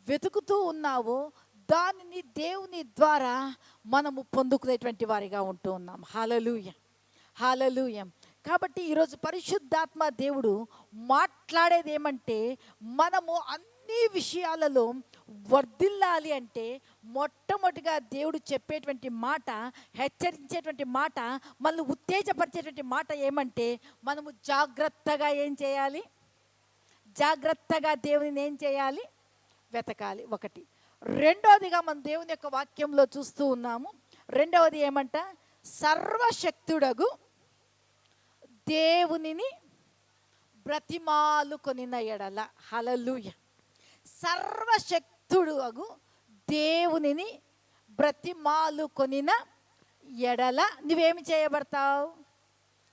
వెతుకుతూ ఉన్నావో దానిని దేవుని ద్వారా మనము పొందుకునేటువంటి వారిగా ఉంటూ ఉన్నాం. హల్లెలూయా. హల్లెలూయా. కాబట్టి ఈరోజు పరిశుద్ధాత్మ దేవుడు మాట్లాడేది ఏమంటే, మనము అన్ని విషయాలలో వర్ధిల్లాలి అంటే మొట్టమొదటిగా దేవుడు చెప్పేటువంటి మాట, హెచ్చరించేటువంటి మాట, మనల్ని ఉత్తేజపరిచేటువంటి మాట ఏమంటే, మనము జాగ్రత్తగా ఏం చేయాలి? జాగ్రత్తగా దేవుని ఏం చేయాలి? వెతకాలి. ఒకటి. రెండవదిగా మనం దేవుని యొక్క వాక్యంలో చూస్తూ ఉన్నాము, రెండవది ఏమంట? సర్వశక్తుడగు దేవునిని బ్రతిమాలు కొనిన ఎడల. హల్లెలూయా. సర్వశక్తుడగు దేవునిని బ్రతిమాలు కొనిన ఎడల నువ్వేమి చేయబడతావు?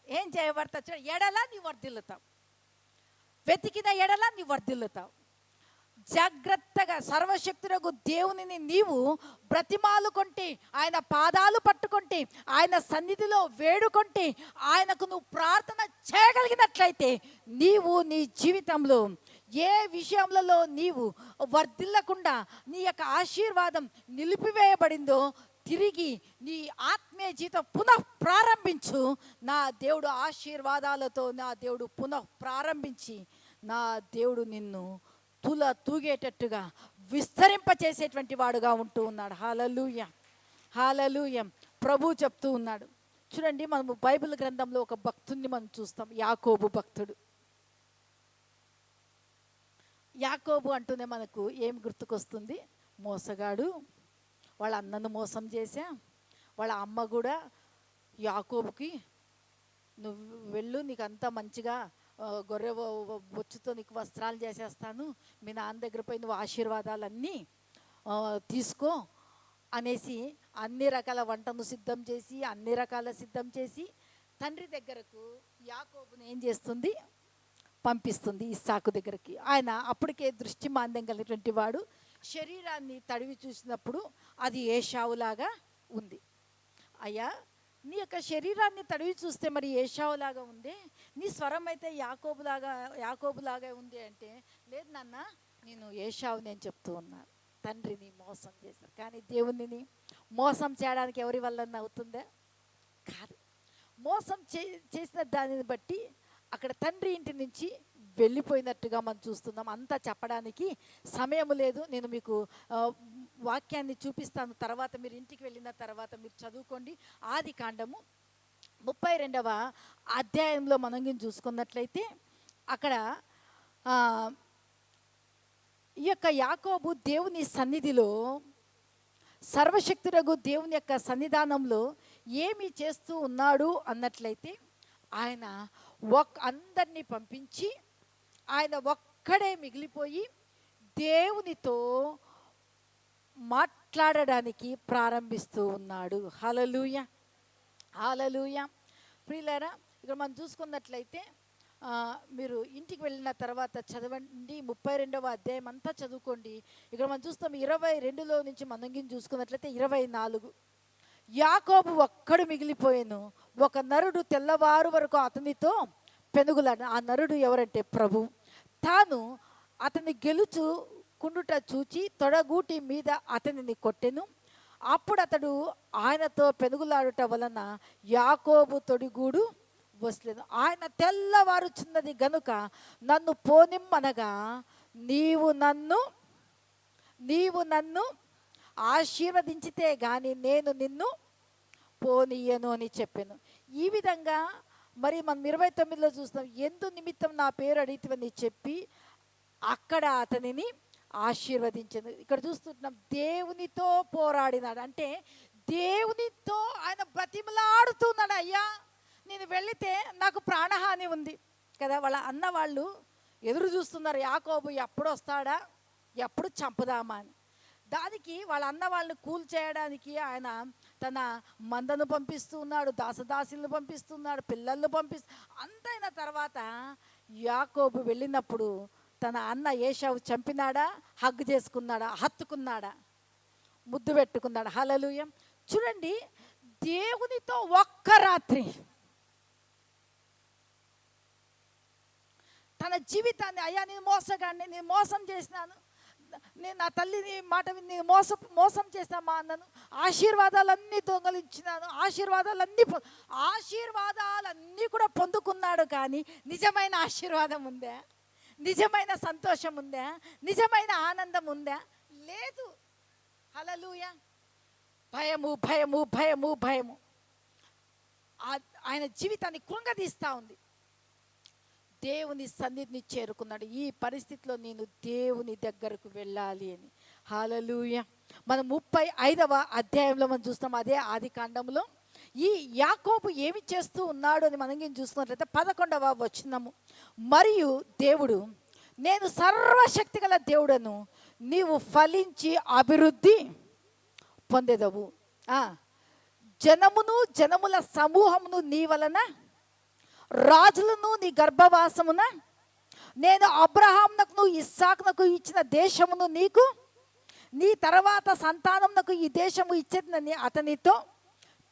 ఏం చేయబడతావు? చూడ, ఎడల నీవు వర్ధిల్లుతావు, వెతికిన ఎడల నీవు వర్ధిల్లుతావు. జాగ్రత్తగా సర్వశక్తుడగు దేవునిని నీవు బ్రతిమాలుకుంటే, ఆయన పాదాలు పట్టుకుంటే, ఆయన సన్నిధిలో వేడుకుంటే, ఆయనకు నువ్వు ప్రార్థన చేయగలిగినట్లయితే, నీవు నీ జీవితంలో ఏ విషయంలో నీవు వర్ధిల్లకుండా నీ యొక్క ఆశీర్వాదం నిలిపివేయబడిందో తిరిగి నీ ఆత్మీయ జీవితం పునః ప్రారంభించు. నా దేవుడు ఆశీర్వాదాలతో నా దేవుడు పునః ప్రారంభించి, నా దేవుడు నిన్ను తూగేటట్టుగా విస్తరింపచేసేటువంటి వాడుగా ఉంటూ ఉన్నాడు. హల్లెలూయా. హల్లెలూయా. ప్రభు చెప్తూ ఉన్నాడు. చూడండి, మనము బైబిల్ గ్రంథంలో ఒక భక్తుడిని మనం చూస్తాం, యాకోబు భక్తుడు. యాకోబు అంటూనే మనకు ఏం గుర్తుకొస్తుంది? మోసగాడు, వాళ్ళ అన్నను మోసం చేశా, వాళ్ళ అమ్మ కూడా యాకోబుకి నువ్వు వెళ్ళు, నీకు అంతా మంచిగా గొర్రె బొచ్చుతో నీకు వస్త్రాలు చేసేస్తాను, మీ నాన్న దగ్గర పోయి నువ్వు ఆశీర్వాదాలన్నీ తీసుకో అనేసి అన్ని రకాల వంటను సిద్ధం చేసి, అన్ని రకాల సిద్ధం చేసి తండ్రి దగ్గరకు యాకోబుని ఏం చేస్తుంది? పంపిస్తుంది ఇస్సాకు దగ్గరికి. ఆయన అప్పటికే దృష్టి మాంద్యం కలిగినటువంటి వాడు, శరీరాన్ని తడివి చూసినప్పుడు అది ఏశావులాగా ఉంది. అయ్యా, నీ యొక్క శరీరాన్ని తడివి చూస్తే మరి ఏశావులాగా ఉంది, నీ స్వరం అయితే యాకోబులాగా ఉంది అంటే, లేదు నాన్న, నేను ఏశావుని అని చెప్తూ ఉన్నాను. తండ్రిని మోసం చేశారు, కానీ దేవునిని మోసం చేయడానికి ఎవరి వల్ల అవుతుందా? కాదు. మోసం చేసిన దానిని బట్టి అక్కడ తండ్రి ఇంటి నుంచి వెళ్ళిపోయినట్టుగా మనం చూస్తున్నాం. అంతా చెప్పడానికి సమయం లేదు. నేను మీకు వాక్యాన్ని చూపిస్తాను, తర్వాత మీరు ఇంటికి వెళ్ళిన తర్వాత మీరు చదువుకోండి. ఆది కాండము 32వ అధ్యాయంలో మనం చూసుకున్నట్లయితే అక్కడ ఈ యొక్క యాకోబు దేవుని సన్నిధిలో, సర్వశక్తుడగు దేవుని యొక్క సన్నిధానంలో ఏమి చేస్తూ ఉన్నాడు అన్నట్లయితే, ఆయన అందరినీ పంపించి ఆయన ఒక్కడే మిగిలిపోయి దేవునితో మాట్లాడడానికి ప్రారంభిస్తూ ఉన్నాడు. హల్లెలూయా, హల్లెలూయా. ప్రియులారా, ఇక్కడ మనం చూసుకున్నట్లయితే మీరు ఇంటికి వెళ్ళిన తర్వాత చదవండి, 32వ అధ్యాయం అంతా చదువుకోండి. ఇక్కడ మనం చూస్తాం 22లో నుంచి మనం చూసుకున్నట్లయితే 24. యాకోబు ఒక్కడు మిగిలిపోయాను, ఒక నరుడు తెల్లవారు వరకు అతనితో పెనుగులాడు. ఆ నరుడు ఎవరంటే ప్రభు. తాను అతని గెలుచుకుండుట చూచి తొడగూటి మీద అతనిని కొట్టెను. అప్పుడు అతడు ఆయనతో పెనుగులాడుట వలన యాకోబు తొడిగూడు వసలేదు. ఆయన తెల్లవారుచున్నది గనుక నన్ను పోనిమ్మనగా, నీవు నన్ను ఆశీర్వదించితే గాని నేను నిన్ను పోనీయను అని చెప్పాను. ఈ విధంగా మరి మనం 29లో చూస్తాం, ఎందు నిమిత్తం నా పేరు అడిగితివని చెప్పి అక్కడ అతనిని ఆశీర్వదించాను. ఇక్కడ చూస్తున్నాం దేవునితో పోరాడినాడు, అంటే దేవునితో ఆయన బ్రతిమలాడుతున్నాడు. అయ్యా, నేను వెళితే నాకు ప్రాణహాని ఉంది కదా. వాళ్ళ అన్న వాళ్ళు ఎదురు చూస్తున్నారు, యాకోబు ఎప్పుడు వస్తాడా, ఎప్పుడు చంపుదామా అని. దానికి వాళ్ళ అన్న వాళ్ళని కూల్చేయడానికి ఆయన తన మందను పంపిస్తూ ఉన్నాడు, దాసదాసులను పంపిస్తున్నాడు, పిల్లలను అంతైన తర్వాత యాకోబు వెళ్ళినప్పుడు తన అన్న ఏశావు చంపినాడా, హగ్గు చేసుకున్నాడా, హత్తుకున్నాడా, ముద్దు పెట్టుకున్నాడా? హల్లెలూయా. చూడండి, దేవునితో ఒక్క రాత్రి తన జీవితాన్ని, అయ్యా నేను మోసగాడిని, నేను మోసం చేసినాను, నేను నా తల్లిని మాట నేను మోసం చేస్తాను, మా అన్నను ఆశీర్వాదాలన్నీ దొంగలించినాను, ఆశీర్వాదాలన్నీ కూడా పొందుకున్నాడు. కానీ నిజమైన ఆశీర్వాదం ఉందా? నిజమైన సంతోషం ఉందా? నిజమైన ఆనందం ఉందా? లేదు. హల్లెలూయా. భయము భయము భయము భయము ఆయన జీవితాన్ని కృంగదీస్తూ ఉంది. దేవుని సన్నిధిని చేరుకున్నాడు. ఈ పరిస్థితిలో నేను దేవుని దగ్గరకు వెళ్ళాలి అని. హల్లెలూయా. మనం 35వ అధ్యాయంలో మనం చూస్తాం, అదే ఆది కాండంలో ఈ యాకోబు ఏమి చేస్తూ ఉన్నాడు అని మనం చూసుకున్నట్లయితే 11వ వచనము, మరియు దేవుడు, నేను సర్వశక్తి గల దేవుడను, నీవు ఫలించి అభివృద్ధి పొందెదవు, జనముల సమూహమును నీ వలన, రాజులను నీ గర్భవాసమున, నేను అబ్రహామునకు ఇస్సాకునకు ఇచ్చిన దేశమును నీకు, నీ తర్వాత సంతానమునకు ఈ దేశము ఇచ్చేదని అతనితో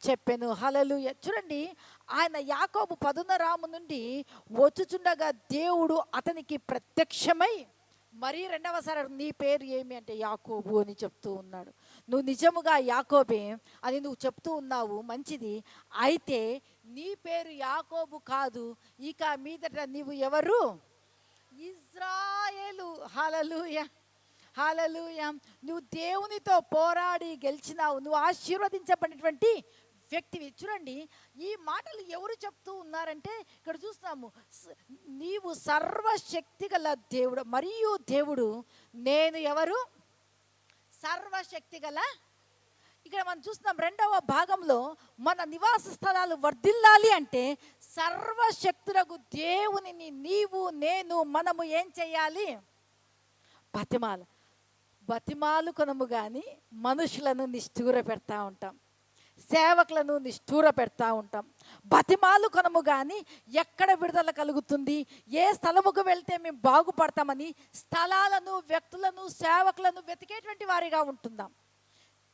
చెప్పాను. హల్లెలూయా. చూడండి, ఆయన యాకోబు పదునరాము నుండి వచ్చుచుండగా దేవుడు అతనికి ప్రత్యక్షమై మరీ రెండవసారి నీ పేరు ఏమి అంటే యాకోబు అని చెప్తూ ఉన్నాడు. నువ్వు నిజముగా యాకోబే అని నువ్వు చెప్తూ ఉన్నావు, మంచిది. అయితే నీ పేరు యాకోబు కాదు, ఇక మీదట నీవు ఎవరు? ఇజ్రాయేలు. హల్లెలూయా, హల్లెలూయా. నువ్వు దేవునితో పోరాడి గెలిచినావు, నువ్వు ఆశీర్వదించబడినటువంటి వ్యక్తివి. చూడండి, ఈ మాటలు ఎవరు చెప్తూ ఉన్నారంటే ఇక్కడ చూస్తున్నాము, నీవు సర్వశక్తి గల దేవుడు, మరియు దేవుడు నేను ఎవరు? సర్వశక్తి గల. ఇక్కడ మనం చూస్తున్నాం 2వ భాగంలో, మన నివాస స్థలాలు వర్ధిల్లాలి అంటే సర్వశక్తులకు దేవునిని నీవు నేను మనము ఏం చేయాలి? బతిమాలు కొనము కానీ మనుషులను నిష్ఠూర పెడతా ఉంటాం. సేవకులను నిష్ఠూర పెడతా ఉంటాం. బతిమాలు కొనము కానీ ఎక్కడ విడుదల కలుగుతుంది, ఏ స్థలముకు వెళ్తే మేము బాగుపడతామని స్థలాలను, వ్యక్తులను, సేవకులను వెతికేటువంటి వారిగా ఉంటున్నాం.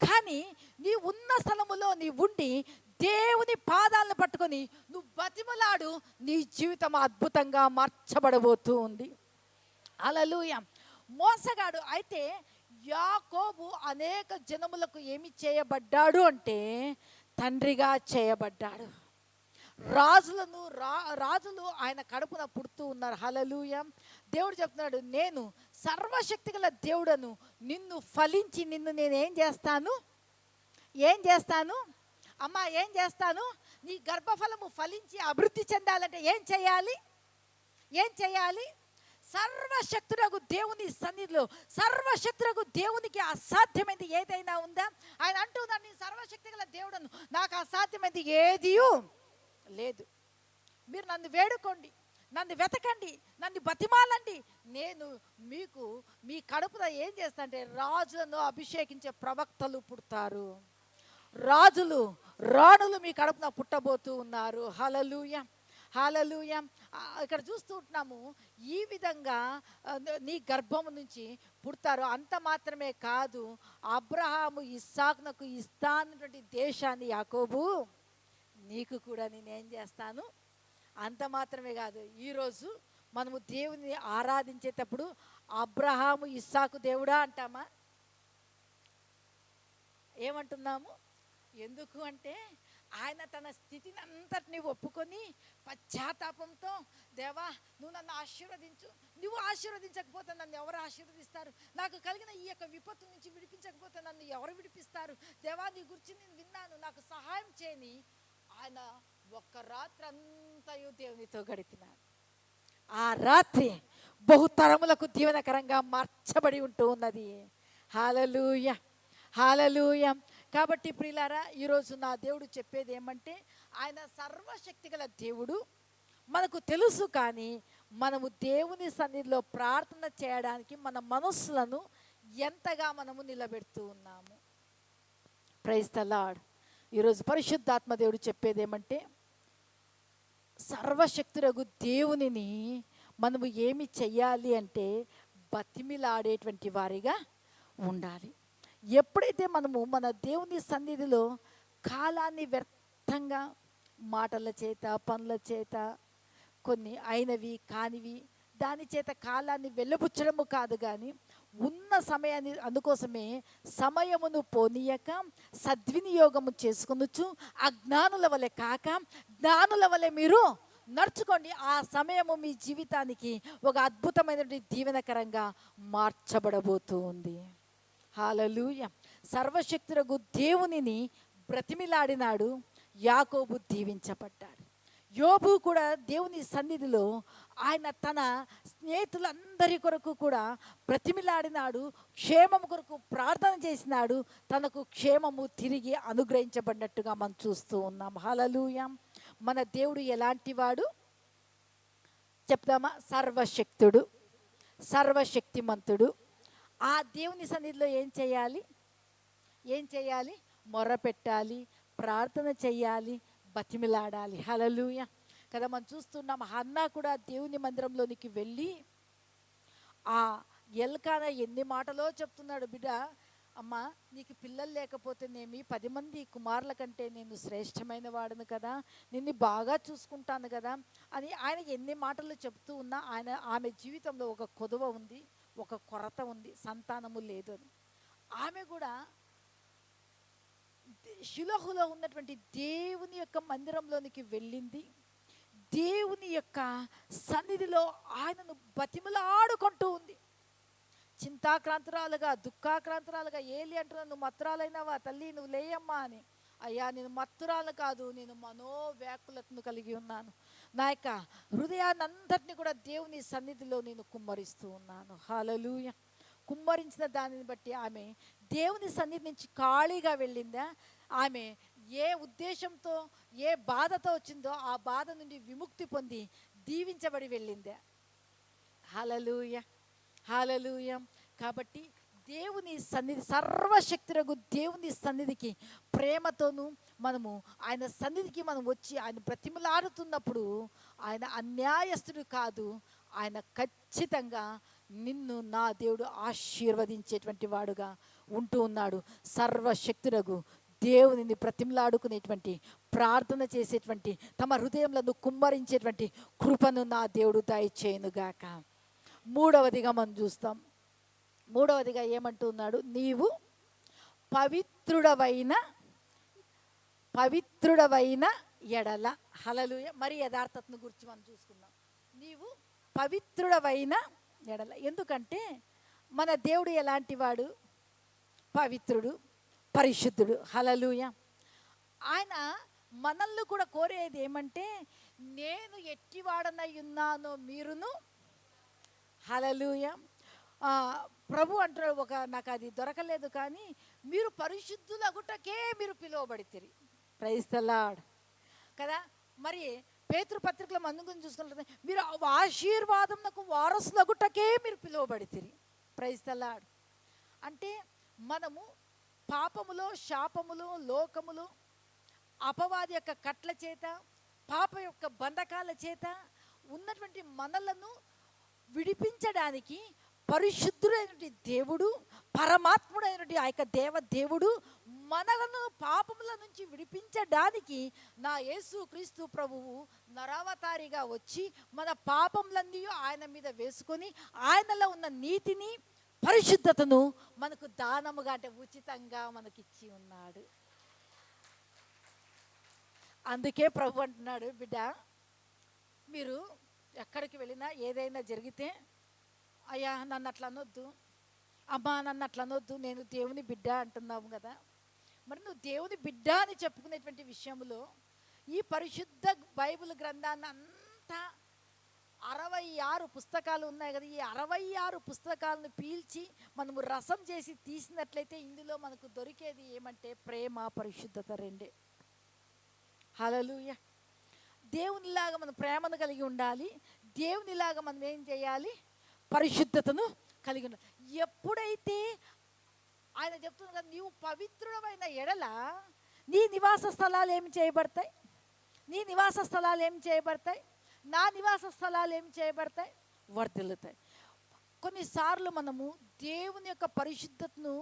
కానీ నీ ఉన్న స్థలములో నీ ఉండి దేవుని పాదాలను పట్టుకొని నువ్వు బతిమలాడు, నీ జీవితం అద్భుతంగా మార్చబడబోతూ ఉంది. హల్లెలూయా. మోసగాడు అయితే యాకోబు అనేక జనములకు ఏమి చేయబడ్డాడు అంటే తండ్రిగా చేయబడ్డాడు. రాజులు ఆయన కడుపున పుడుతూ ఉన్నారు. హల్లెలూయా. దేవుడు చెప్తున్నాడు, నేను సర్వశక్తి గల దేవుడను, నిన్ను ఫలించి నిన్ను నేను ఏం చేస్తాను అమ్మా, ఏం చేస్తాను? నీ గర్భఫలము ఫలించి అభివృద్ధి చెందాలంటే ఏం చేయాలి? సర్వశక్తుడగు దేవుని సన్నిధిలో, సర్వశక్తుడగు దేవునికి అసాధ్యమైనది ఏదైనా ఉందా? ఆయన అంటున్నాడు, నేను సర్వశక్తి గల దేవుడను, నాకు అసాధ్యమైనది ఏదీ లేదు. మీరు నన్ను వేడుకోండి, నన్ను వెతకండి, నన్ను బతిమాలండి, నేను మీకు మీ కడుపున ఏం చేస్తా అంటే రాజులను అభిషేకించే ప్రవక్తలు పుడతారు. రాణులు మీ కడుపున పుట్టబోతూ ఉన్నారు. హల్లెలూయా. హల్లెలూయా. ఇక్కడ చూస్తూ ఉంటున్నాము, ఈ విధంగా నీ గర్భము నుంచి పుడతారు. అంత మాత్రమే కాదు, అబ్రహాము ఇస్సాకునకు ఇస్తానటువంటి దేశాన్ని యాకోబు నీకు కూడా నేనేం చేస్తాను. అంత మాత్రమే కాదు, ఈరోజు మనము దేవుని ఆరాధించేటప్పుడు అబ్రహాము ఇస్సాకు దేవుడా అంటామా? ఏమంటున్నాము? ఎందుకు అంటే ఆయన తన స్థితిని అంతటిని ఒప్పుకొని పశ్చాత్తాపంతో, దేవా నువ్వు నన్ను ఆశీర్వదించు, నువ్వు ఆశీర్వదించకపోతే నన్ను ఎవరు ఆశీర్వదిస్తారు? నాకు కలిగిన ఈ యొక్క విపత్తు నుంచి విడిపించకపోతే నన్ను ఎవరు విడిపిస్తారు? దేవా నీ గురించి నేను విన్నాను, నాకు సహాయం చేయని ఆయన ఒక్క రాత్రి అంతయు దేవునితో గడిపినాడు. ఆ రాత్రి బహుతరములకు దీవెనకరంగా మార్చబడి ఉంటూ ఉన్నది. హల్లెలూయా. హల్లెలూయా. కాబట్టి ప్రియులారా, ఈరోజు నా దేవుడు చెప్పేది ఏమంటే, ఆయన సర్వశక్తి గల దేవుడు మనకు తెలుసు. కానీ మనము దేవుని సన్నిధిలో ప్రార్థన చేయడానికి మన మనస్సులను ఎంతగా మనము నిలబెడుతూ ఉన్నాము. Praise the Lord. ఈరోజు పరిశుద్ధాత్మ దేవుడు చెప్పేది ఏమంటే, సర్వశక్తుడగు దేవునిని మనము ఏమి చెయ్యాలి అంటే బతిమిలాడేటువంటి వారిగా ఉండాలి. ఎప్పుడైతే మనము మన దేవుని సన్నిధిలో కాలాన్ని వ్యర్థంగా మాటల చేత, పనుల చేత, కొన్ని అయినవి కానివి దాని చేత కాలాన్ని వెళ్ళబుచ్చడము కాదు, కానీ ఉన్న సమయాన్ని, అందుకోసమే సమయమును పోనీయక సద్వినియోగము చేసుకొనుచు అజ్ఞానుల వలె కాక జ్ఞానుల వలె మీరు నడుచుకోండి. ఆ సమయము మీ జీవితానికి ఒక అద్భుతమైనటువంటి దీవెనకరంగా మార్చబడబోతూ ఉంది. హల్లెలూయా. సర్వశక్తుడగు దేవునిని బ్రతిమిలాడినాడు, యాకోబు దీవించబడ్డాడు. యోబు కూడా దేవుని సన్నిధిలో ఆయన తన స్నేహితులందరి కొరకు కూడా బ్రతిమిలాడినాడు, క్షేమము కొరకు ప్రార్థన చేసినాడు, తనకు క్షేమము తిరిగి అనుగ్రహించబడినట్టుగా మనం చూస్తూ ఉన్నాం. హల్లెలూయా. మన దేవుడు ఎలాంటి వాడు చెప్దామా? సర్వశక్తుడు, సర్వశక్తిమంతుడు. ఆ దేవుని సన్నిధిలో ఏం చేయాలి? మొర్ర పెట్టాలి, ప్రార్థన చెయ్యాలి, బతిమిలాడాలి. హల్లెలూయా కదా. మనం చూస్తున్నాం, హన్నా కూడా దేవుని మందిరంలోనికి వెళ్ళి ఆ ఎల్కానా ఎన్ని మాటలో చెప్తున్నాడు, బిడ్డ అమ్మా నీకు పిల్లలు లేకపోతేనేమి 10 మంది కుమారుల కంటే నేను శ్రేష్టమైన వాడును కదా, నిన్ను బాగా చూసుకుంటాను కదా అని ఆయన ఎన్ని మాటలు చెప్తూ ఉన్నా ఆమె జీవితంలో ఒక కొదువ ఉంది, ఒక కొరత ఉంది, సంతానము లేదు అని. ఆమె కూడా షిలోహులో ఉన్నటువంటి దేవుని యొక్క మందిరంలోనికి వెళ్ళింది. దేవుని యొక్క సన్నిధిలో ఆయనను బతిమలాడుకుంటూ ఉంది. చింతాక్రాంతురాలుగా, దుఃఖాక్రాంతురాలుగా, ఏలి అంటున్నా, నువ్వు మత్తురాలైనావా తల్లి, నువ్వు లేయమ్మా అని. అయ్యా నేను మత్తురాలు కాదు, నేను మనోవ్యాకులతను కలిగి ఉన్నాను, నా యొక్క హృదయాన్ని అంతటిని కూడా దేవుని సన్నిధిలో నేను కుమ్మరిస్తూ ఉన్నాను. హల్లెలూయా. కుమ్మరించిన దానిని బట్టి ఆమె దేవుని సన్నిధి నుంచి ఖాళీగా వెళ్ళిందా? ఆమె ఏ ఉద్దేశంతో, ఏ బాధతో వచ్చిందో ఆ బాధ నుండి విముక్తి పొంది దీవించబడి వెళ్ళిందా? హల్లెలూయా. హల్లెలూయా. కాబట్టి దేవుని సన్నిధి, సర్వశక్తులకు దేవుని సన్నిధికి ప్రేమతోనూ మనము ఆయన సన్నిధికి మనం వచ్చి ఆయన బ్రతిమలాడుతున్నప్పుడు ఆయన అన్యాయస్తుడు కాదు, ఆయన ఖచ్చితంగా నిన్ను నా దేవుడు ఆశీర్వదించేటువంటి వాడుగా ఉంటూ ఉన్నాడు. సర్వశక్తులకు దేవునిని బ్రతిమలాడుకునేటువంటి, ప్రార్థన చేసేటువంటి, తమ హృదయంలో కుమ్మరించేటువంటి కృపను నా దేవుడు దయచేయునుగాక. మూడవదిగా మనం చూస్తాం. మూడవదిగా ఏమంటున్నాడు? నీవు పవిత్రుడవైన ఎడల. హల్లెలూయా. మరి యథార్థతను గురించి మనం చూసుకుందాం. నీవు పవిత్రుడవైన ఎడల. ఎందుకంటే మన దేవుడు ఎలాంటి వాడు? పవిత్రుడు, పరిశుద్ధుడు. హల్లెలూయా. ఆయన మనల్ని కూడా కోరేది ఏమంటే, నేను ఎట్టివాడనై ఉన్నానో మీరును. హల్లెలూయా. ప్రభు అంటాడు, నాకు అది దొరకలేదు కానీ మీరు పరిశుద్ధులగుటకే మీరు పిలువబడితిరి. ప్రైజ్ ది లార్డ్ కదా. మరి పేతురు పత్రికలో మందుగుని చూసుకుంటే మీరు ఆశీర్వాదమునకు వారసులగుటకే మీరు పిలువబడితిరి. Praise the lord. అంటే మనము పాపములో, శాపములో, లోకములో, అపవాది యొక్క కట్ల చేత, పాప యొక్క బంధకాల చేత ఉన్నటువంటి మనలను విడిపించడానికి పరిశుద్ధుడైనటువంటి దేవుడు, పరమాత్ముడైనటువంటి ఆ యొక్క దేవుడు మనలను పాపముల నుంచి విడిపించడానికి నా యేసు క్రీస్తు ప్రభువు నరావతారిగా వచ్చి మన పాపములన్నీ ఆయన మీద వేసుకొని ఆయనలో ఉన్న నీతిని, పరిశుద్ధతను మనకు దానముగా, అంటే ఉచితంగా మనకిచ్చి ఉన్నాడు. అందుకే ప్రభు అంటున్నాడు, బిడ్డ మీరు ఎక్కడికి వెళ్ళినా ఏదైనా జరిగితే, అయ్యా నన్ను అట్లా అనొద్దు, అమ్మా నన్ను అట్లా అనొద్దు, నేను దేవుని బిడ్డ అంటున్నావు కదా. మరి నువ్వు దేవుని బిడ్డ అని చెప్పుకునేటువంటి విషయంలో ఈ పరిశుద్ధ బైబిల్ గ్రంథాన్ని అంతా 66 పుస్తకాలు ఉన్నాయి కదా. ఈ 66 పుస్తకాలను పీల్చి మనము రసం చేసి తీసినట్లయితే ఇందులో మనకు దొరికేది ఏమంటే ప్రేమ, పరిశుద్ధత రెండే. హల్లెలూయా. దేవునిలాగా మనం ప్రేమను కలిగి ఉండాలి. దేవునిలాగా మనం ఏం చేయాలి? పరిశుద్ధతను కలిగి ఉండాలి. ఎప్పుడైతే ఆయన చెప్తున్నారు కదా, నీవు పవిత్రుడమైన ఎడల నీ నివాస స్థలాలు ఏమి చేయబడతాయి? నీ నివాస స్థలాలు ఏమి చేయబడతాయి? నా నివాస స్థలాలు ఏమి చేయబడతాయి? వర్ధిల్లుతాయి. కొన్నిసార్లు మనము దేవుని యొక్క పరిశుద్ధతను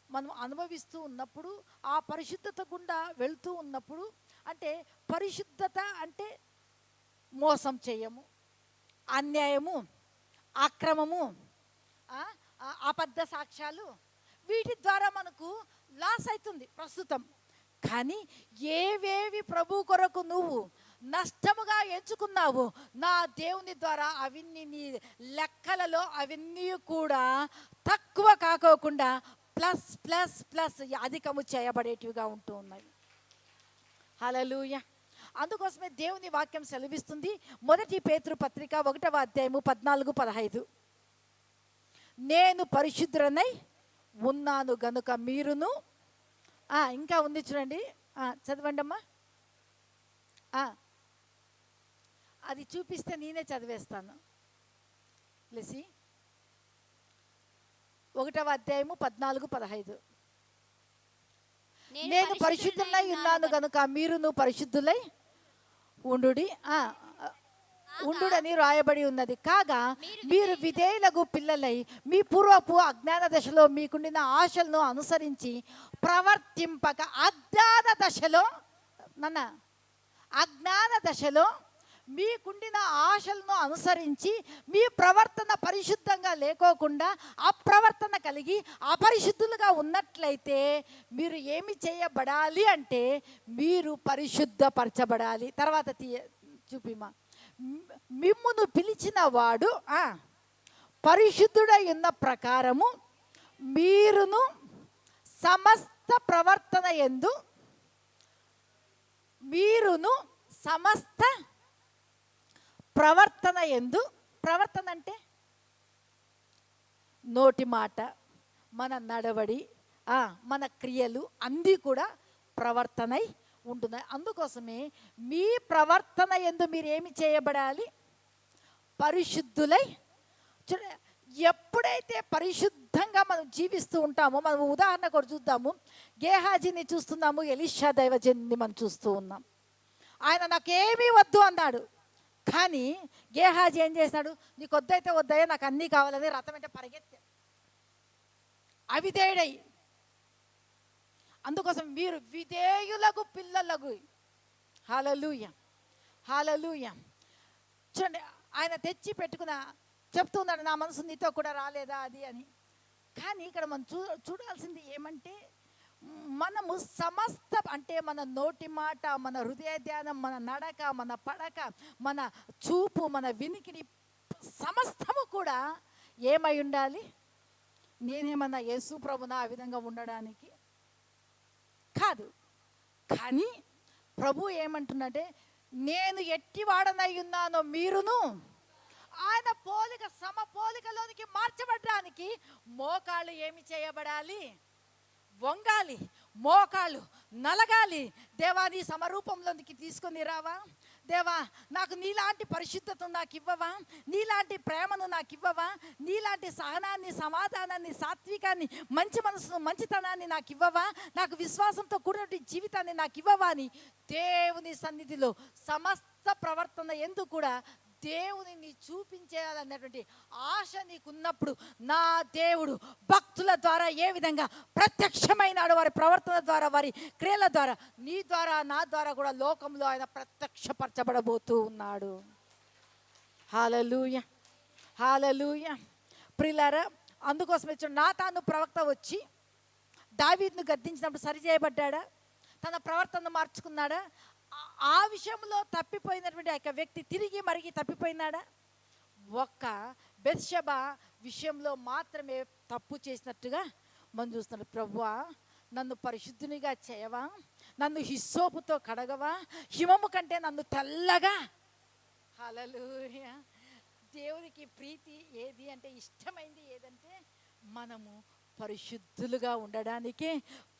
మనం అనుభవిస్తూ ఉన్నప్పుడు, ఆ పరిశుద్ధత గుండా వెళ్తూ ఉన్నప్పుడు, అంటే పరిశుద్ధత అంటే మోసం చేయము, అన్యాయము, అక్రమము, అబద్ధ సాక్ష్యాలు, వీటి ద్వారా మనకు లాస్ అవుతుంది ప్రస్తుతం. కానీ ఏవేవి ప్రభు కొరకు నువ్వు నష్టముగా ఎంచుకున్నావు, నా దేవుని ద్వారా అవన్నీ నీ లెక్కలలో అవన్నీ కూడా తక్కువ కాకోకుండా ప్లస్ ప్లస్ ప్లస్ అధికము చేయబడేటివిగా ఉంటూ ఉన్నాయి. హల్లెలూయా. అందుకోసమే దేవుని వాక్యం సెలవిస్తుంది. 1 పేతురు పత్రిక 1వ అధ్యాయము 14-15. నేను పరిశుద్ధుడనై ఉన్నాను గనుక మీరును. ఇంకా ఉంది చూడండి, చదవండి అమ్మా. అది చూపిస్తే నేనే చదివేస్తాను. లెసి 1వ అధ్యాయము 14-15. నేను పరిశుద్ధులై ఉన్నాను గనుక మీరును పరిశుద్ధులై ఉండుడని రాయబడి ఉన్నది. కాగా మీరు విధేయులకు పిల్లలై మీ పూర్వపు అజ్ఞాన దశలో మీకుండిన ఆశలను అనుసరించి ప్రవర్తింపక, అజ్ఞాన దశలో మీకుండిన ఆశలను అనుసరించి మీ ప్రవర్తన పరిశుద్ధంగా లేకోకుండా అప్రవర్తన కలిగి అపరిశుద్ధులుగా ఉన్నట్లయితే మీరు ఏమి చేయబడాలి అంటే మీరు పరిశుద్ధపరచబడాలి. తర్వాత చూపిమా. మిమ్మును పిలిచిన వాడు పరిశుద్ధుడై ఉన్న ప్రకారము మీరును సమస్త ప్రవర్తన యందు ప్రవర్తన అంటే నోటి మాట, మన నడవడి, మన క్రియలు అన్నీ కూడా ప్రవర్తనై ఉంటున్నాయి. అందుకోసమే మీ ప్రవర్తన యందు మీరు ఏమి చేయబడాలి? పరిశుద్ధులై. ఎప్పుడైతే పరిశుద్ధంగా మనం జీవిస్తూ ఉంటామో, మనం ఉదాహరణ కూడా చూద్దాము. గేహాజీని చూస్తున్నాము, ఎలీషా దైవజన్ని మనం చూస్తూ ఉన్నాం. ఆయన నాకేమీ వద్దు అన్నాడు, కానీ గేహాజీ ఏం చేశాడు? నీకు వద్దయితే వద్దయ్యా, నాకు అన్నీ కావాలని రథం అంటే పరిగెత్తాడు, అవిధేయుడై. అందుకోసం మీరు విధేయులకు పిల్లలకు. హల్లెలూయా, హల్లెలూయా. చూడండి, ఆయన తెచ్చి పెట్టుకున్న చెప్తున్నాడు, నా మనసు నీతో కూడా రాలేదా అది అని. కానీ ఇక్కడ మనం చూడాల్సింది ఏమంటే, మనము సమస్త అంటే మన నోటి మాట, మన హృదయ ధ్యానం, మన నడక, మన పడక, మన చూపు, మన వినికిడి సమస్తము కూడా ఏమై ఉండాలి? నేనేమన్నా యేసు ప్రభునా ఆ విధంగా ఉండడానికి కాదు. కానీ ప్రభు ఏమంటున్నాడే, నేను ఎట్టివాడనై ఉన్నానో మీరును ఆయన పోలిక సమపోలికలోనికి మార్చబడడానికి మోకాళ్ళు ఏమి చేయబడాలి? వంగాలి, మోకాళ్ళు నలగాలి. దేవా, నీ సమరూపంలోనికి తీసుకొని రావా? దేవా, నాకు నీలాంటి పరిశుద్ధతను నాకు ఇవ్వవా? నీలాంటి ప్రేమను నాకు ఇవ్వవా? నీలాంటి సహనాన్ని, సమాధానాన్ని, సాత్వికాన్ని, మంచి మనసును, మంచితనాన్ని నాకు ఇవ్వవా? నాకు విశ్వాసంతో కూడినటువంటి జీవితాన్ని నాకు ఇవ్వవా అని దేవుని సన్నిధిలో సమస్త ప్రవర్తన ఎందుకు కూడా దేవుని చూపించేయాలన్నటువంటి ఆశ నీకున్నప్పుడు, నా దేవుడు భక్తుల ద్వారా ఏ విధంగా ప్రత్యక్షమైనాడు, వారి ప్రవర్తన ద్వారా, వారి క్రియల ద్వారా, నీ ద్వారా, నా ద్వారా కూడా లోకంలో ఆయన ప్రత్యక్షపరచబడబోతూ ఉన్నాడు. హల్లెలూయా, హల్లెలూయా. ప్రియులారా, అందుకోసమే నాతాను ప్రవక్త వచ్చి దావీదును గద్దించినప్పుడు సరిచేయబడ్డాడా? తన ప్రవర్తనను మార్చుకున్నాడా? ఆ విషయంలో తప్పిపోయినటువంటి ఆ యొక్క వ్యక్తి తిరిగి మరిగి తప్పిపోయినాడా? ఒక్క బెత్షెబా విషయంలో మాత్రమే తప్పు చేసినట్టుగా మనం చూస్తున్నాడు. ప్రభువా, నన్ను పరిశుద్ధునిగా చేయవా? నన్ను హిస్సోపుతో కడగవా? హిమము కంటే నన్ను తెల్లగా. హల్లెలూయా. దేవునికి ప్రీతి ఏది అంటే, ఇష్టమైంది ఏదంటే, మనము పరిశుద్ధులుగా ఉండడానికి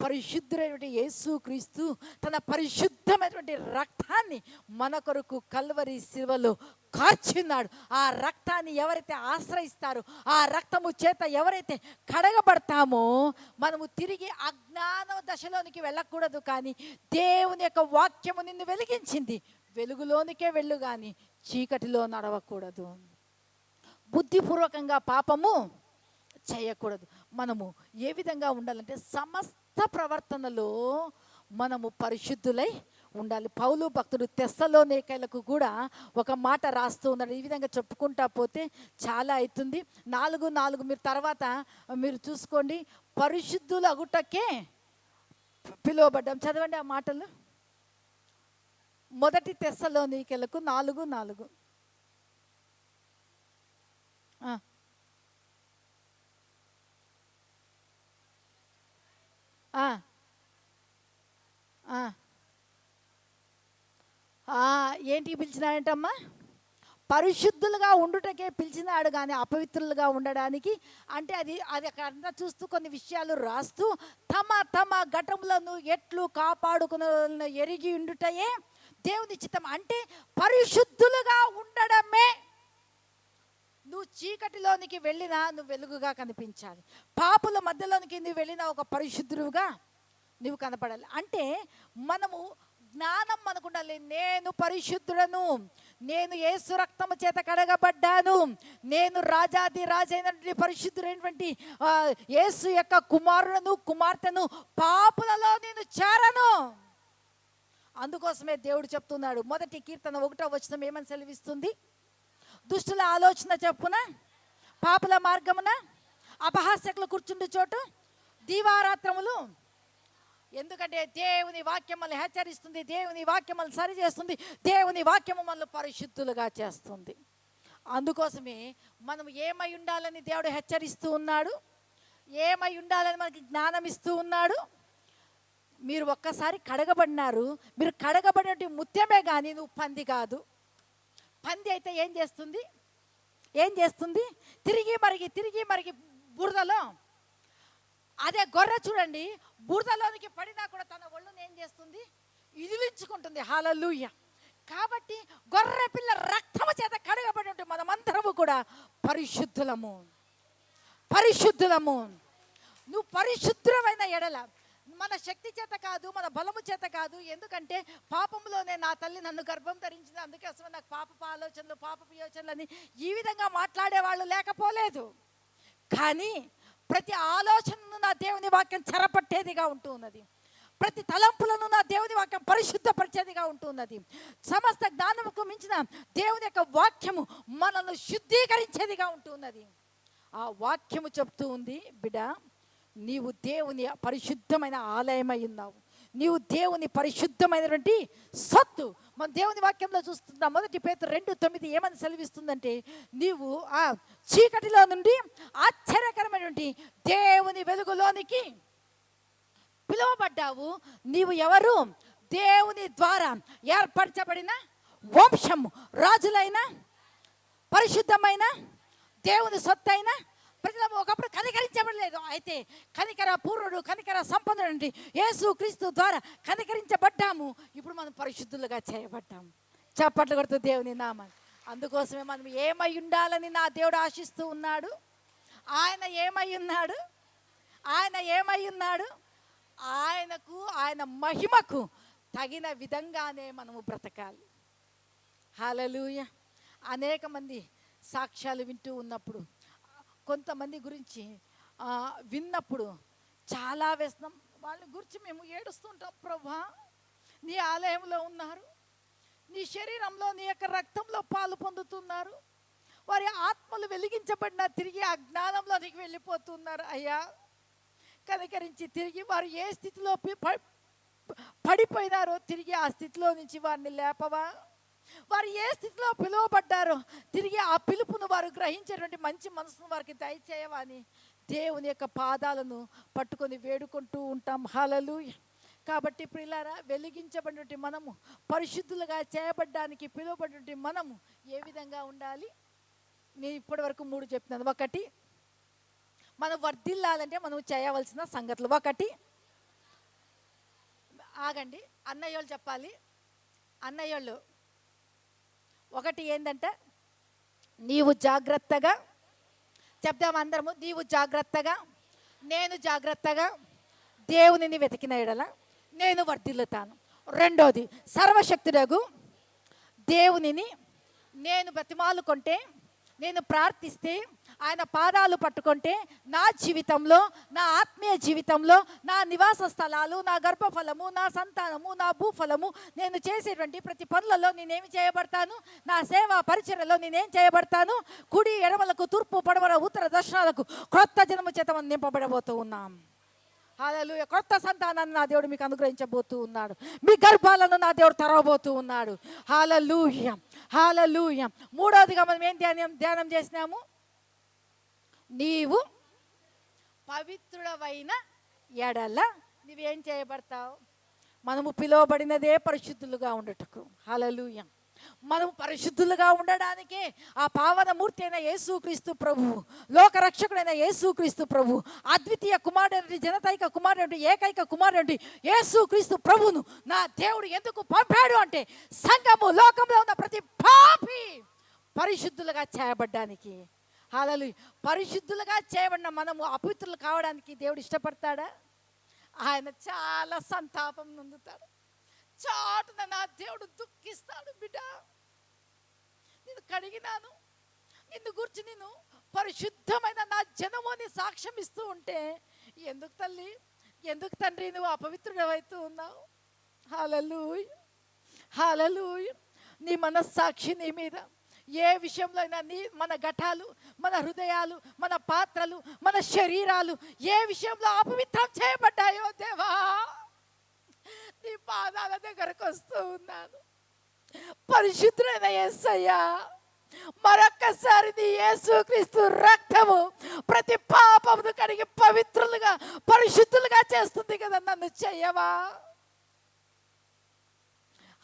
పరిశుద్ధుడైనటువంటి యేసుక్రీస్తు తన పరిశుద్ధమైనటువంటి రక్తాన్ని మన కొరకు కల్వరి శిలువలో కార్చున్నాడు. ఆ రక్తాన్ని ఎవరైతే ఆశ్రయిస్తారో, ఆ రక్తము చేత ఎవరైతే కడగబడతామో, మనము తిరిగి అజ్ఞాన దశలోనికి వెళ్ళకూడదు. కానీ దేవుని యొక్క వాక్యము నిన్ను వెలిగించింది, వెలుగులోనికే వెళ్ళు కానీ చీకటిలో నడవకూడదు. బుద్ధిపూర్వకంగా పాపము చేయకూడదు. మనము ఏ విధంగా ఉండాలంటే, సమస్త ప్రవర్తనలో మనము పరిశుద్ధులై ఉండాలి. పౌలు భక్తుడు తెస్సలోనికైలకు కూడా ఒక మాట రాస్తూ ఉన్నాడు. ఈ విధంగా చెప్పుకుంటా పోతే చాలా అవుతుంది. 4:4 మీరు తర్వాత మీరు చూసుకోండి. పరిశుద్ధులు అగుటకే పిలువబడ్డాం. చదవండి ఆ మాటలు. 1 తెస్సలోనికైలకు 4:4. ఏంటి పిలిచినాడంటమ్మా? పరిశుద్ధులుగా ఉండుటకే పిలిచినాడు, కానీ అపవిత్రులుగా ఉండడానికి అంటే అది అక్కడ చూస్తూ కొన్ని విషయాలు రాస్తూ, తమ తమ ఘటములను ఎట్లు కాపాడుకున్న ఎరిగి ఉండుటయే దేవుని చిత్తం. అంటే పరిశుద్ధులుగా ఉండడమే. నువ్వు చీకటిలోనికి వెళ్ళినా నువ్వు వెలుగుగా కనిపించాలి. పాపుల మధ్యలోనికి నువ్వు వెళ్ళినా ఒక పరిశుద్ధుడుగా నువ్వు కనపడాలి. అంటే మనము జ్ఞానం మనకుండాలి. నేను పరిశుద్ధుడను, నేను యేసు రక్తము చేత కడగబడ్డాను, నేను రాజాది రాజైనటువంటి పరిశుద్ధుడైనటువంటి యేసు యొక్క కుమారులను కుమార్తెను, పాపులలో నేను చేరను. అందుకోసమే దేవుడు చెప్తున్నాడు. 1 కీర్తన 1వ వచనం ఏమని సెలవిస్తుంది? దుష్టుల ఆలోచన చెప్పున, పాపుల మార్గమున, అపహాస్యకులు కూర్చుండు చోటు దీవారాత్రములు. ఎందుకంటే దేవుని వాక్యం మనల్ని హెచ్చరిస్తుంది, దేవుని వాక్యం మనల్ని సరి చేస్తుంది, దేవుని వాక్యము మనల్ని పరిశుద్ధులుగా చేస్తుంది. అందుకోసమే మనం ఏమై ఉండాలని దేవుడు హెచ్చరిస్తూ ఉన్నాడు, ఏమై ఉండాలని మనకి జ్ఞానం ఇస్తూ ఉన్నాడు. మీరు ఒక్కసారి కడగబడినారు, మీరు కడగబడినట్టు ముత్యమే కానీ నువ్వు పంది కాదు. పంది అయితే ఏం చేస్తుంది? తిరిగి మరిగి బురదలో. అదే గొర్రె చూడండి, బురదలోనికి పడినా కూడా తన ఒళ్ళును ఏం చేస్తుంది? ఇదిలించుకుంటుంది. హల్లెలూయా. కాబట్టి గొర్రె పిల్ల రక్తము చేత కడగబడి మనమందరము కూడా పరిశుద్ధులము. పరిశుద్ధులము. నువ్వు పరిశుద్ధమైన ఎడల మన శక్తి చేత కాదు, మన బలము చేత కాదు. ఎందుకంటే పాపంలోనే నా తల్లి నన్ను గర్భం ధరించింది, అందుకే అసలు నాకు పాపపు ఆలోచనలు, పాపపు యోచనలు అని ఈ విధంగా మాట్లాడేవాళ్ళు లేకపోలేదు. కానీ ప్రతి ఆలోచనను నా దేవుని వాక్యం చెరపట్టేదిగా ఉంటూ ఉన్నది. ప్రతి తలంపులను నా దేవుని వాక్యం పరిశుద్ధపరిచేదిగా ఉంటున్నది. సమస్త జ్ఞానముకు మించిన దేవుని యొక్క వాక్యము మనల్ని శుద్ధీకరించేదిగా ఉంటున్నది. ఆ వాక్యము చెప్తూ ఉంది, బిడ్డ నీవు దేవుని పరిశుద్ధమైన ఆలయమై ఉన్నావు. నీవు దేవుని పరిశుద్ధమైనటువంటి సత్తు. మన దేవుని వాక్యంలో చూస్తున్నాం. 1 పేతురు 2:9 ఏమని సెలవిస్తుందంటే, నీవు ఆ చీకటిలో నుండి ఆశ్చర్యకరమైనటువంటి దేవుని వెలుగులోనికి పిలువబడ్డావు. నీవు ఎవరు? దేవుని ద్వారా ఏర్పరచబడిన వంశము, రాజులైన పరిశుద్ధమైన దేవుని సొత్తైన ప్రజలు. ఒకప్పుడు కనికరించబడలేదు, అయితే కనికర పూర్ణుడు, కనికర సంపన్నుడు యేసు క్రీస్తు ద్వారా కనికరించబడ్డాము. ఇప్పుడు మనం పరిశుద్ధులుగా చేయబడ్డాము. చప్పట్లు కొడుతూ దేవుని నామం. అందుకోసమే మనం ఏమై ఉండాలని నా దేవుడు ఆశిస్తూ ఉన్నాడు. ఆయన ఏమై ఉన్నాడు? ఆయన ఏమై ఉన్నాడు? ఆయనకు, ఆయన మహిమకు తగిన విధంగానే మనము బ్రతకాలి. హల్లెలూయా. అనేక మంది సాక్ష్యాలు వింటూ ఉన్నప్పుడు, కొంతమంది గురించి విన్నప్పుడు చాలా వ్యసనం వాళ్ళని గురించి మేము ఏడుస్తుంటాం. ప్రభువా, నీ ఆలయంలో ఉన్నారు, నీ శరీరంలో, నీ యొక్క రక్తంలో పాలు పొందుతున్నారు, వారి ఆత్మలు వెలిగించబడిన తిరిగి ఆ జ్ఞానంలోనికి వెళ్ళిపోతున్నారు. అయ్యా కనికరించి తిరిగి వారు ఏ స్థితిలో పడిపోయినారో తిరిగి ఆ స్థితిలో నుంచి వారిని లేపవా? వారు ఏ స్థితిలో పిలువబడ్డారో తిరిగి ఆ పిలుపును వారు గ్రహించేటువంటి మంచి మనసును వారికి దయచేయవా అని దేవుని యొక్క పాదాలను పట్టుకొని వేడుకుంటూ ఉంటాం. హల్లెలూయా. కాబట్టి ప్రియులారా, వెలిగించబడినటువంటి మనము, పరిశుద్ధులుగా చేయబడ్డానికి పిలువబడినటువంటి మనము ఏ విధంగా ఉండాలి? నేను ఇప్పటి వరకు 3 చెప్తున్నాను. 1, మనం వర్ధిల్లాలంటే మనం చేయవలసిన సంగతులు. 1, ఆగండి, అన్నయ్యోళ్ళు చెప్పాలి. అన్నయ్యోళ్ళు 1 ఏంటంటే, నీవు జాగ్రత్తగా చెప్దాం అందరము. నీవు జాగ్రత్తగా, నేను జాగ్రత్తగా దేవునిని వెతికిన ఎడల నేను వర్ధిల్లుతాను. 2, సర్వశక్తుడగు దేవునిని నేను బతిమాలుకుంటే, నేను ప్రార్థిస్తే, ఆయన పాదాలు పట్టుకుంటే నా జీవితంలో, నా ఆత్మీయ జీవితంలో, నా నివాస స్థలాలు, నా గర్భఫలము, నా సంతానము, నా భూఫలము, నేను చేసేటువంటి ప్రతి పనులలో నేనేమి చేయబడతాను? నా సేవా పరిచర్యలో నేనేం చేయబడతాను? కుడి ఎడమలకు, తూర్పు పడమర ఉత్తర దక్షిణాలకు క్రొత్త జన్మ చేత మనం నింపబడబోతూ ఉన్నాం. హల్లెలూయా. క్రొత్త సంతానాన్ని నా దేవుడు మీకు అనుగ్రహించబోతూ ఉన్నాడు. మీ గర్భాలను నా దేవుడు తెరవబోతూ ఉన్నాడు. హల్లెలూయా, హల్లెలూయా. 3వదిగా మనం ఏం ధ్యానం చేసినాము? నీవు పవిత్రుడవైన ఎడల నీవేం చేయబడతావు? మనము పిలువబడినదే పరిశుద్ధులుగా ఉండటకు. హల్లెలూయా. మనము పరిశుద్ధులుగా ఉండడానికే ఆ పావనమూర్తి అయిన యేసుక్రీస్తు ప్రభువు, లోకరక్షకుడైన యేసుక్రీస్తు ప్రభు, అద్వితీయ కుమారుడు, జనతైక కుమారుడు, ఏకైక కుమారుడు యేసుక్రీస్తు ప్రభువును నా దేవుడు ఎందుకు పంపాడు అంటే, సంఘము, లోకంలో ఉన్న ప్రతి పాపి పరిశుద్ధులుగా చేయబడ్డానికి. హల్లెలూయా. పరిశుద్ధులుగా చేయబడిన మనము అపవిత్రులు కావడానికి దేవుడు ఇష్టపడతాడా? ఆయన చాలా సంతాపం నొందుతాడు. చాటున నా దేవుడు దుఃఖిస్తాడు. బిడ్డ, నేను కడిగినాను, నిన్ను గురించి నేను పరిశుద్ధమైన నా జనము అని సాక్ష్యం ఇస్తూ ఉంటే, ఎందుకు తల్లి, ఎందుకు తండ్రి నువ్వు అపవిత్రుడవైతూ ఉన్నావు? హల్లెలూయా, హల్లెలూయా. నీ మనస్సాక్షి నీ మీద ఏ విషయంలో అయినా, మన ఘటాలు, మన హృదయాలు, మన పాత్రలు, మన శరీరాలు ఏ విషయంలో అపవిత్రం చేయబడ్డాయో దేవా, నీ పాదాల దగ్గరకు వస్తూ ఉన్నాను. పరిశుద్ధుడైన యేసయ్యా, మరొక్కసారి నీ యేసుక్రీస్తు రక్తము ప్రతి పాపమును కడిగి పవిత్రులుగా, పరిశుద్ధులుగా చేస్తుంది కదా, నన్ను చెయ్యవా?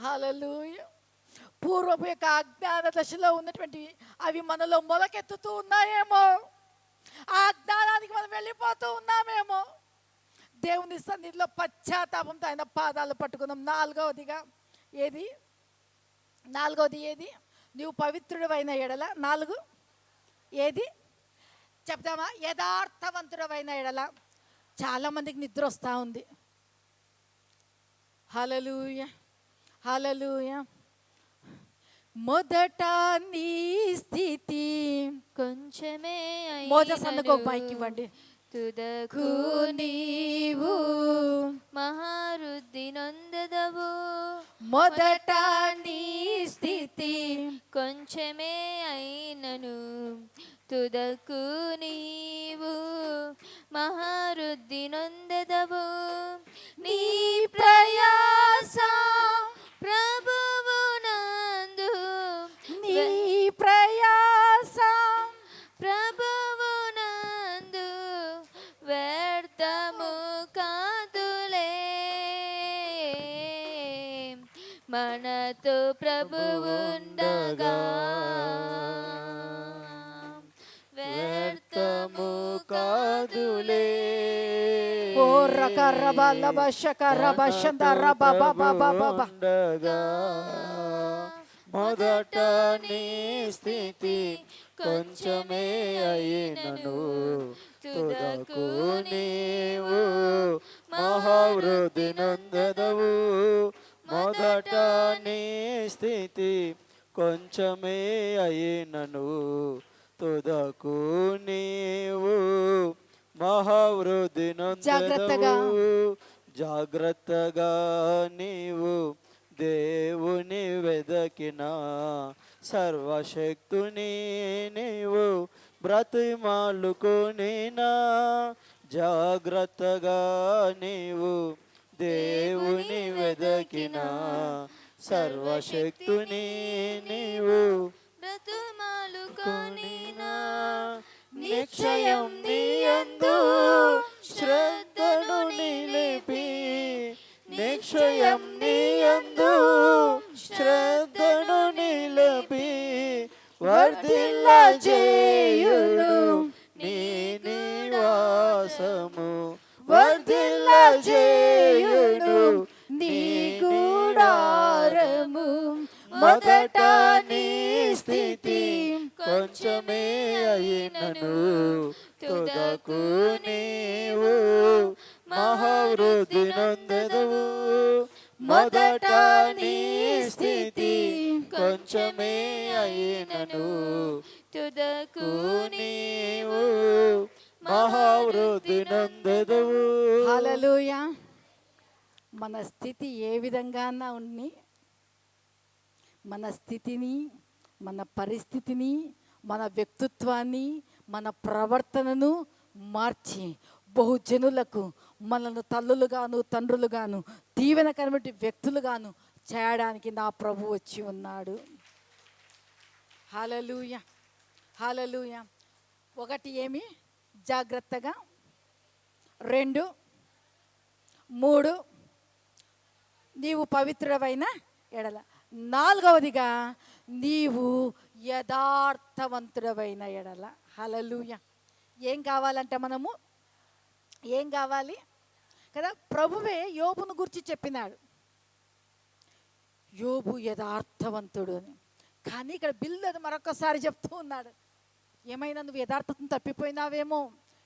హల్లెలూయా. పూర్వపు యొక్క అజ్ఞాన దశలో ఉన్నటువంటి అవి మనలో మొలకెత్తుతూ ఉన్నాయేమో, ఆ అజ్ఞానానికి మనం వెళ్ళిపోతూ ఉన్నామేమో. దేవుని సన్నిధిలో పశ్చాత్తాపంతో ఆయన పాదాలు పట్టుకుందాం. 4వదిగా ఏది? 4వది ఏది? నీవు పవిత్రుడవైన ఎడల. 4 ఏది? చెప్దామా? యథార్థవంతుడవైన ఎడల. చాలా మందికి నిద్ర వస్తూ ఉంది. హల్లెలూయా, హల్లెలూయా. మొదట నీ స్థితి కొంచెమే మోజస్ అందుకో అయినను మైక్ ఇవ్వండి. తుదకు నీవు మహారుద్ధి నొందదవు. మొదట నీ స్థితి కొంచెమే అయినను తుదకు నీవు మహారుద్ధి నొందదవు. నీ ప్రయాస ప్రభువు నందు నీ ప్రయాస ప్రభువు నందు వ్యర్థము కాదులే. మనతో ప్రభువుండగా వ్యర్థము కాదులే. ఓ ఉండగా మొదట నీ స్థితి కొంచెమే అయినను తుదకు నీవు మహావృద్ధి నొందదవు. మొదట నీ స్థితి కొంచెమే అయినను తుదకు నీవు మహావృద్ధి జాగ్రత్తగా. నొందదవు. జాగ్రత్తగా నీవు దేవుని వెదకిన సర్వశక్తుని నీవు బ్రతిమాలుకొనినా. జాగ్రత్తగా నీవు దేవుని వెదకిన సర్వశక్తుని నీవు బ్రతుమాలుకొనినా. నిశ్చయం నీయందు శ్రద్ధను నిలిపి. నిశ్చయం నీయందు శ్రద్ధను నిలిపి వర్ధిల్ల చేయును నీ నివాసము. వర్ధిల్ల చేయును నీ గుడారము. మొదట నీ స్థితి కొంచెమే అయినను తుదకు నీవు మహావృద్ధి నొందెదవు. మొదట నీ స్థితి కొంచెమే అయినను తుదకు నీవు మహావృద్ధి నొందెదవు. హల్లెలూయా. మన స్థితి ఏ విధంగా ఉన్ని, మన స్థితిని, మన పరిస్థితిని, మన వ్యక్తిత్వాన్ని, మన ప్రవర్తనను మార్చి బహుజనులకు మనల్ని తల్లులుగాను తండ్రులుగాను దీవెనకరమైన వ్యక్తులుగాను చేయడానికి నా ప్రభు వచ్చి ఉన్నాడు. హల్లెలూయా, హల్లెలూయా. ఒకటి ఏమి? జాగ్రత్తగా. 2, 3 నీవు పవిత్రుడవైన ఎడల. 4వదిగా నీవు యథార్థవంతుడవైన ఎడల. హల్లెలూయా. ఏం కావాలంటే మనము ఏం కావాలి కదా? ప్రభువే యోబును గురించి చెప్పినాడు, యోబు యథార్థవంతుడు అని. కానీ ఇక్కడ బిల్లు మరొకసారి చెప్తూ ఉన్నాడు, ఏమైనా నువ్వు యథార్థతను తప్పిపోయినావేమో,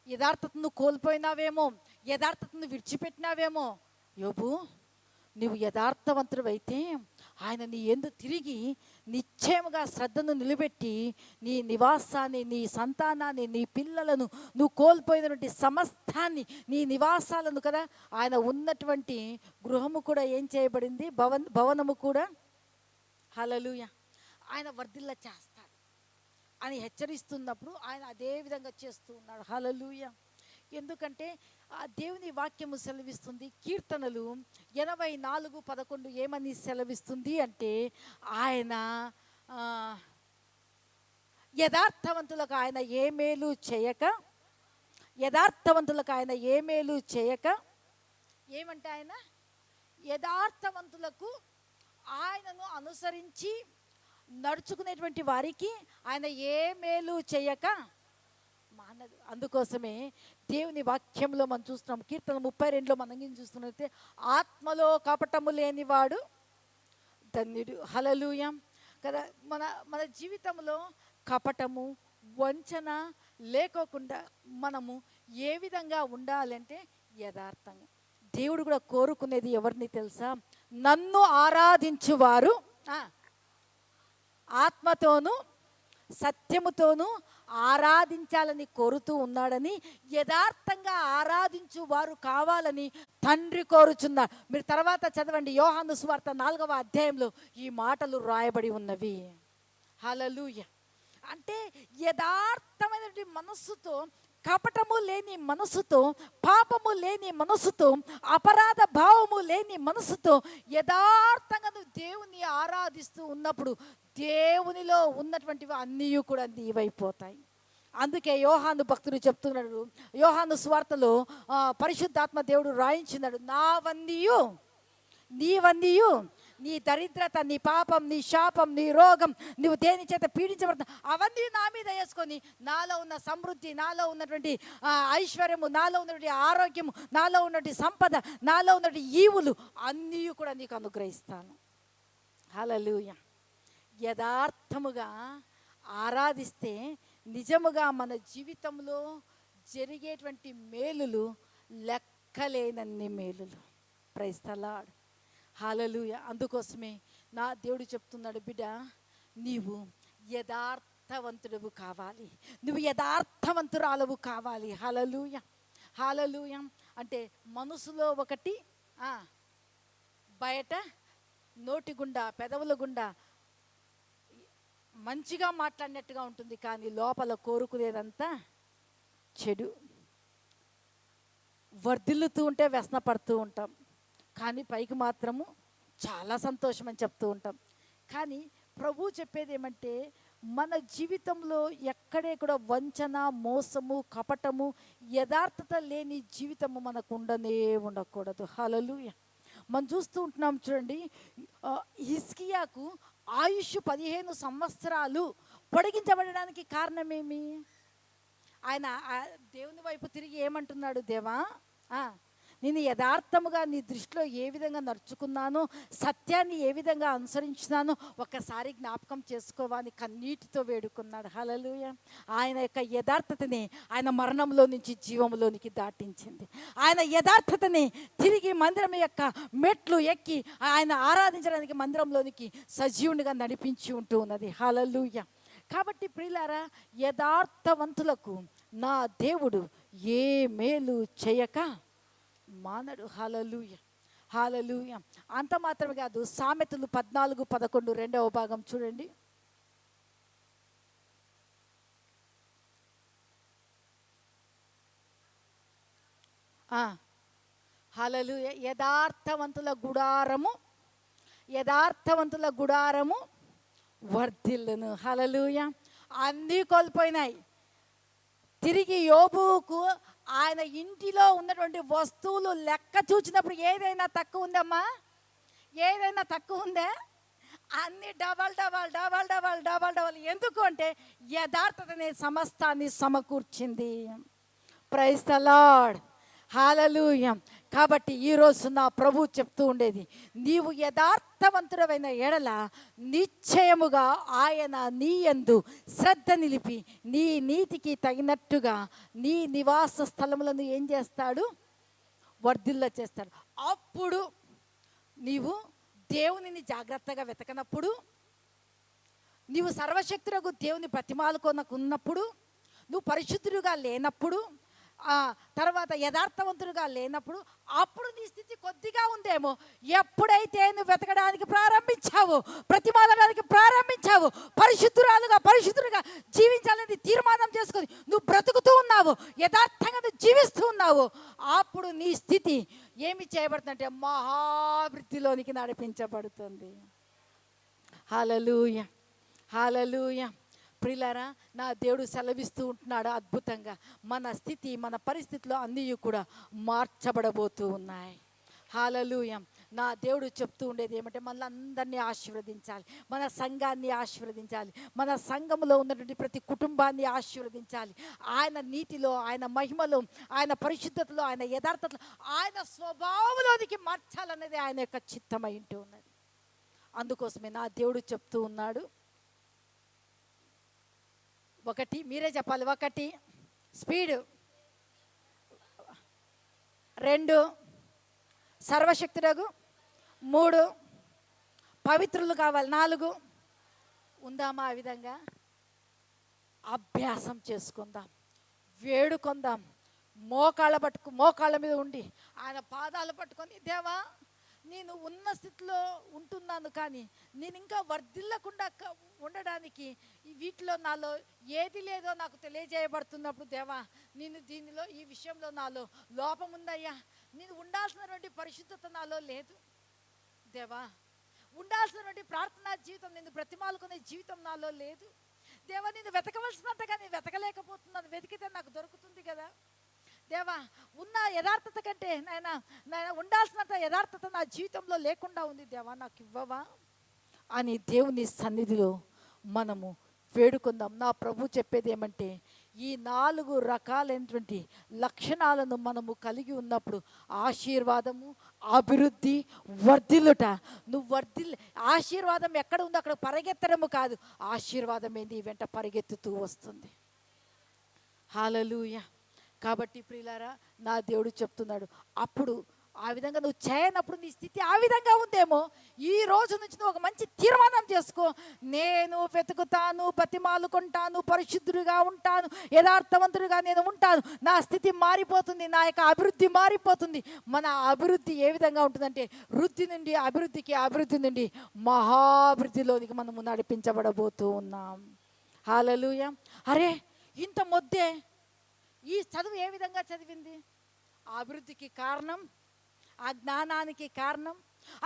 యథార్థతను కోల్పోయినావేమో, యథార్థతను విడిచిపెట్టినావేమో. యోబు, నువ్వు యథార్థవంతుడైతే ఆయన నీ యందు తిరిగి నిశ్చయముగా శ్రద్ధను నిలబెట్టి నీ నివాసాన్ని, నీ సంతానాన్ని, నీ పిల్లలను, నువ్వు కోల్పోయినటువంటి సమస్తాన్ని, నీ నివాసాలను కదా, ఆయన ఉన్నటువంటి గృహము కూడా ఏం చేయబడింది? భవనము కూడా. హల్లెలూయా. ఆయన వర్ధిల్ల చేస్తాడు అని హెచ్చరిస్తున్నప్పుడు ఆయన అదే విధంగా చేస్తూ ఉన్నాడు. హల్లెలూయా. ఎందుకంటే ఆ దేవుని వాక్యము సెలవిస్తుంది, కీర్తనలు 84:11 ఏమని సెలవిస్తుంది అంటే, ఆయన యథార్థవంతులకు ఆయన ఏ మేలు చేయక, యథార్థవంతులకు ఆయన ఏ మేలు చేయక, ఏమంటే ఆయన యథార్థవంతులకు ఆయనను అనుసరించి నడుచుకునేటువంటి వారికి ఆయన ఏ మేలు చేయక మానదు. అందుకోసమే దేవుని వాక్యంలో మనం చూస్తున్నాం, కీర్తన 32లో మనం ఏం చూస్తున్నట్లయితే, ఆత్మలో కపటము లేనివాడు ధన్యుడు. హల్లెలూయా కదా. మన జీవితంలో కపటము, వంచన లేకోకుండా మనము ఏ విధంగా ఉండాలంటే యథార్థంగా. దేవుడు కూడా కోరుకునేది ఎవరిని తెలుసా? నన్ను ఆరాధించువారు ఆత్మతోనూ సత్యముతోనూ ఆరాధించాలని కోరుతూ ఉన్నాడని, యథార్థంగా ఆరాధించు వారు కావాలని తండ్రి కోరుచున్నాడు. మీరు తర్వాత చదవండి, యోహాను సువార్త 4వ అధ్యాయంలో ఈ మాటలు రాయబడి ఉన్నవి. హల్లెలూయా. అంటే యథార్థమైనటువంటి మనస్సుతో, కపటము లేని మనసుతో, పాపము లేని మనసుతో, అపరాధ భావము లేని మనసుతో యథార్థంగా నువ్వు దేవుని ఆరాధిస్తూ ఉన్నప్పుడు దేవునిలో ఉన్నటువంటివి అన్నీ కూడా నీవైపోతాయి. అందుకే యోహాను భక్తుడు చెప్తున్నాడు, యోహాను సువార్తలో పరిశుద్ధాత్మ దేవుడు రాయించినాడు, నావన్నీయు నీవన్నీయు, నీ దరిద్రత, నీ పాపం, నీ శాపం, నీ రోగం, నువ్వు దేని చేత పీడించబడుతున్నావు అవన్నీ నా మీద వేసుకొని నాలో ఉన్న సమృద్ధి, నాలో ఉన్నటువంటి ఐశ్వర్యము, నాలో ఉన్నటువంటి ఆరోగ్యము, నాలో ఉన్నటువంటి సంపద, నాలో ఉన్నటువంటి ఈవులు అన్నీ కూడా నీకు అనుగ్రహిస్తాను. హల్లెలూయా. యథార్థముగా ఆరాధిస్తే నిజముగా మన జీవితంలో జరిగేటువంటి మేలులు లెక్కలేనన్ని మేలులు. Praise the lord. హల్లెలూయా. అందుకోసమే నా దేవుడు చెప్తున్నాడు, బిడ్డ నీవు యథార్థవంతుడవు కావాలి, నువ్వు యథార్థవంతురాలవు కావాలి. హల్లెలూయా. హల్లెలూయా. అంటే మనసులో ఒకటి, బయట నోటి గుండా, పెదవుల గుండా మంచిగా మాట్లాడినట్టుగా ఉంటుంది, కానీ లోపల కోరుకునేదంతా చెడు. వర్ధిల్లుతూ ఉంటే వ్యసన పడుతూ ఉంటాం, కానీ పైకి మాత్రము చాలా సంతోషం అని చెప్తూ ఉంటాం. కానీ ప్రభు చెప్పేది ఏమంటే, మన జీవితంలో ఎక్కడే కూడా వంచన, మోసము, కపటము, యథార్థత లేని జీవితము మనకు ఉండకూడదు. హల్లెలూయా. మనం చూస్తూ ఉంటున్నాం చూడండి, హిజ్కియాకు ఆయుష్ 15 సంవత్సరాలు పొడిగించబడడానికి కారణమేమి? ఆయన దేవుని వైపు తిరిగి ఏమంటున్నాడు, దేవా నేను యథార్థముగా నీ దృష్టిలో ఏ విధంగా నడుచుకున్నాను, సత్యాన్ని ఏ విధంగా అనుసరించినాను ఒకసారి జ్ఞాపకం చేసుకోవాలని కన్నీటితో వేడుకున్నాడు. హల్లెలూయా. ఆయన యొక్క యథార్థతని ఆయన మరణంలో నుంచి జీవంలోనికి దాటించింది. ఆయన యథార్థతని తిరిగి మందిరం యొక్క మెట్లు ఎక్కి ఆయన ఆరాధించడానికి మందిరంలోనికి సజీవునిగా నడిపించి ఉంటూ ఉన్నది. హల్లెలూయా. కాబట్టి ప్రియులారా, యథార్థవంతులకు నా దేవుడు ఏ మేలు చేయక మానడు. హల్లెలూయా. హల్లెలూయా. అంత మాత్రమే కాదు, సామెతలు 14:11 2వ భాగం చూడండి. హల్లెలూయా. యథార్థవంతుల గుడారము వర్ధిల్లును. హల్లెలూయా. అన్నీ కోల్పోయినాయి. తిరిగి యోబుకు ఆయన ఇంటిలో ఉన్నటువంటి వస్తువులు లెక్క చూచినప్పుడు ఏదైనా తక్కువ ఉందమ్మా? ఏదైనా తక్కువ ఉందా? అన్ని డబల్. ఎందుకు అంటే యథార్థతనే సమస్తాన్ని సమకూర్చింది. Praise the lord. హల్లెలూయా. కాబట్టి ఈరోజు నా ప్రభు చెప్తూ ఉండేది, నీవు యథార్థవంతుడమైన ఎడల నిశ్చయముగా ఆయన నీ యందు శ్రద్ధ నిలిపి నీ నీతికి తగినట్టుగా నీ నివాస స్థలములను ఏం చేస్తాడు? వర్ధిల్ల చేస్తాడు. అప్పుడు నీవు దేవునిని జాగ్రత్తగా వెతకనప్పుడు, నీవు సర్వశక్తులకు దేవుని బ్రతిమాలుకొనకున్నప్పుడు, నువ్వు పరిశుద్ధుడుగా లేనప్పుడు, తర్వాత యథార్థవంతుడుగా లేనప్పుడు, అప్పుడు నీ స్థితి కొద్దిగా ఉందేమో. ఎప్పుడైతే నువ్వు వెతకడానికి ప్రారంభించావో, ప్రతిమాలడానికి ప్రారంభించావో, పరిశుద్ధుడుగా జీవించాలని తీర్మానం చేసుకొని నువ్వు బ్రతుకుతూ ఉన్నావు, యథార్థంగా నువ్వు జీవిస్తూ ఉన్నావు, అప్పుడు నీ స్థితి ఏమి చేయబడుతుందంటే మహావృద్ధిలోనికి నడిపించబడుతుంది. హల్లెలూయా. హల్లెలూయా. ప్రియులారా, నా దేవుడు సెలవిస్తూ ఉంటున్నాడు అద్భుతంగా, మన స్థితి, మన పరిస్థితులు అన్నీ కూడా మార్చబడబోతూ ఉన్నాయి. హల్లెలూయా. నా దేవుడు చెప్తూ ఉండేది ఏమంటే, మనల్ని అందరినీ ఆశీర్వదించాలి, మన సంఘాన్ని ఆశీర్వదించాలి, మన సంఘంలో ఉన్నటువంటి ప్రతి కుటుంబాన్ని ఆశీర్వదించాలి. ఆయన నీతిలో, ఆయన మహిమలో, ఆయన పరిశుద్ధతలో, ఆయన యథార్థతలో, ఆయన స్వభావంలోనికి మార్చాలనేది ఆయన యొక్క చిత్తమై ఉంటూ ఉన్నది. అందుకోసమే నా దేవుడు చెప్తూ ఉన్నాడు, ఒకటి, మీరే చెప్పాలి. ఒకటి, స్పీడు. 2, సర్వశక్తుడగు. 3, పవిత్రులు కావాలి. 4, ఉందామా ఆ విధంగా? అభ్యాసం చేసుకుందాం, వేడుకొందాం. మోకాళ్ళ మీద ఉండి ఆయన పాదాలు పట్టుకొని, దేవా నేను ఉన్న స్థితిలో ఉంటున్నాను, కానీ నేను ఇంకా వర్ధిల్లకుండా ఉండడానికి వీటిలో నాలో ఏది లేదో నాకు తెలియజేయబడుతున్నప్పుడు, దేవా నేను దీనిలో ఈ విషయంలో నాలో లోపం ఉందయ్యా. నేను ఉండాల్సినటువంటి పరిశుద్ధత నాలో లేదు దేవా. ఉండాల్సినటువంటి ప్రార్థనా జీవితం, నేను బ్రతిమాలుకునే జీవితం నాలో లేదు దేవా. నేను వెతకవలసినంతగా నేను వెతకలేకపోతున్నాను. వెతికితే నాకు దొరుకుతుంది కదా దేవా. ఉన్న యథార్థత కంటే నాయన ఉండాల్సినంత యథార్థత నా జీవితంలో లేకుండా ఉంది దేవా, నాకు ఇవ్వవా అని దేవుని సన్నిధిలో మనము వేడుకుందాం. నా ప్రభు చెప్పేది ఏమంటే, ఈ 4 రకాలైనటువంటి లక్షణాలను మనము కలిగి ఉన్నప్పుడు ఆశీర్వాదము, అభివృద్ధి, వర్ధిల్లుట. ఆశీర్వాదం ఎక్కడ ఉందో అక్కడ పరిగెత్తడము కాదు, ఆశీర్వాదం ఏంది వెంట పరిగెత్తుతూ వస్తుంది. హల్లెలూయా. కాబట్టి ప్రియులారా, నా దేవుడు చెప్తున్నాడు, అప్పుడు ఆ విధంగా నువ్వు చేయనప్పుడు నీ స్థితి ఆ విధంగా ఉందేమో, ఈ రోజు నుంచి నువ్వు ఒక మంచి తీర్మానం చేసుకో. నేను వెతుకుతాను, బతిమాలుకుంటాను, పరిశుద్ధుడిగా ఉంటాను, యథార్థవంతుడిగా నేను ఉంటాను. నా స్థితి మారిపోతుంది, నా యొక్క అభివృద్ధి మారిపోతుంది. మన అభివృద్ధి ఏ విధంగా ఉంటుందంటే, వృద్ధి నుండి అభివృద్ధికి, అభివృద్ధి నుండి మహాభివృద్ధిలోనికి మనము నడిపించబడబోతూ ఉన్నాం. హల్లెలూయా. అరే ఇంత మొద్దే ఈ చదువు ఏ విధంగా చదివింది? అభివృద్ధికి కారణం, ఆ జ్ఞానానికి కారణం.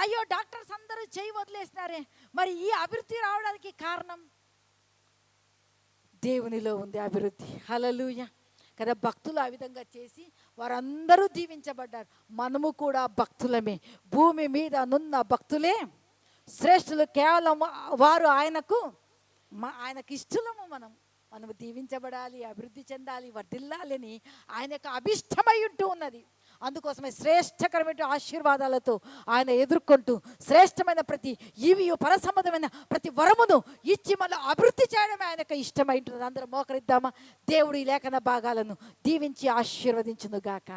అయ్యో డాక్టర్స్ అందరూ చేయి వదిలేసినారే, మరి ఈ అభివృద్ధి రావడానికి కారణం దేవునిలో ఉంది అభివృద్ధి. హల్లెలూయా కదా. భక్తులు ఆ విధంగా చేసి వారందరూ దీవించబడ్డారు. మనము కూడా భక్తులమే. భూమి మీద నున్న భక్తులే శ్రేష్ఠులు. కేవలం వారు ఆయనకు ఇష్టలము. మనము దీవించబడాలి, అభివృద్ధి చెందాలి, వర్ధిల్లాలని ఆయన యొక్క అభిష్టమై ఉంటూ ఉన్నది. అందుకోసమే శ్రేష్టకరమైన ఆశీర్వాదాలతో ఆయన ఎదుర్కొంటూ శ్రేష్టమైన ప్రతి పరసంబంధమైన ప్రతి వరమును ఇచ్చి మళ్ళీ అభివృద్ధి చేయడమే ఆయన యొక్క ఇష్టమై ఉంటుంది. అందరం మోకరిద్దామా? దేవుడు ఈ లేఖన భాగాలను దీవించి ఆశీర్వదించును గాక.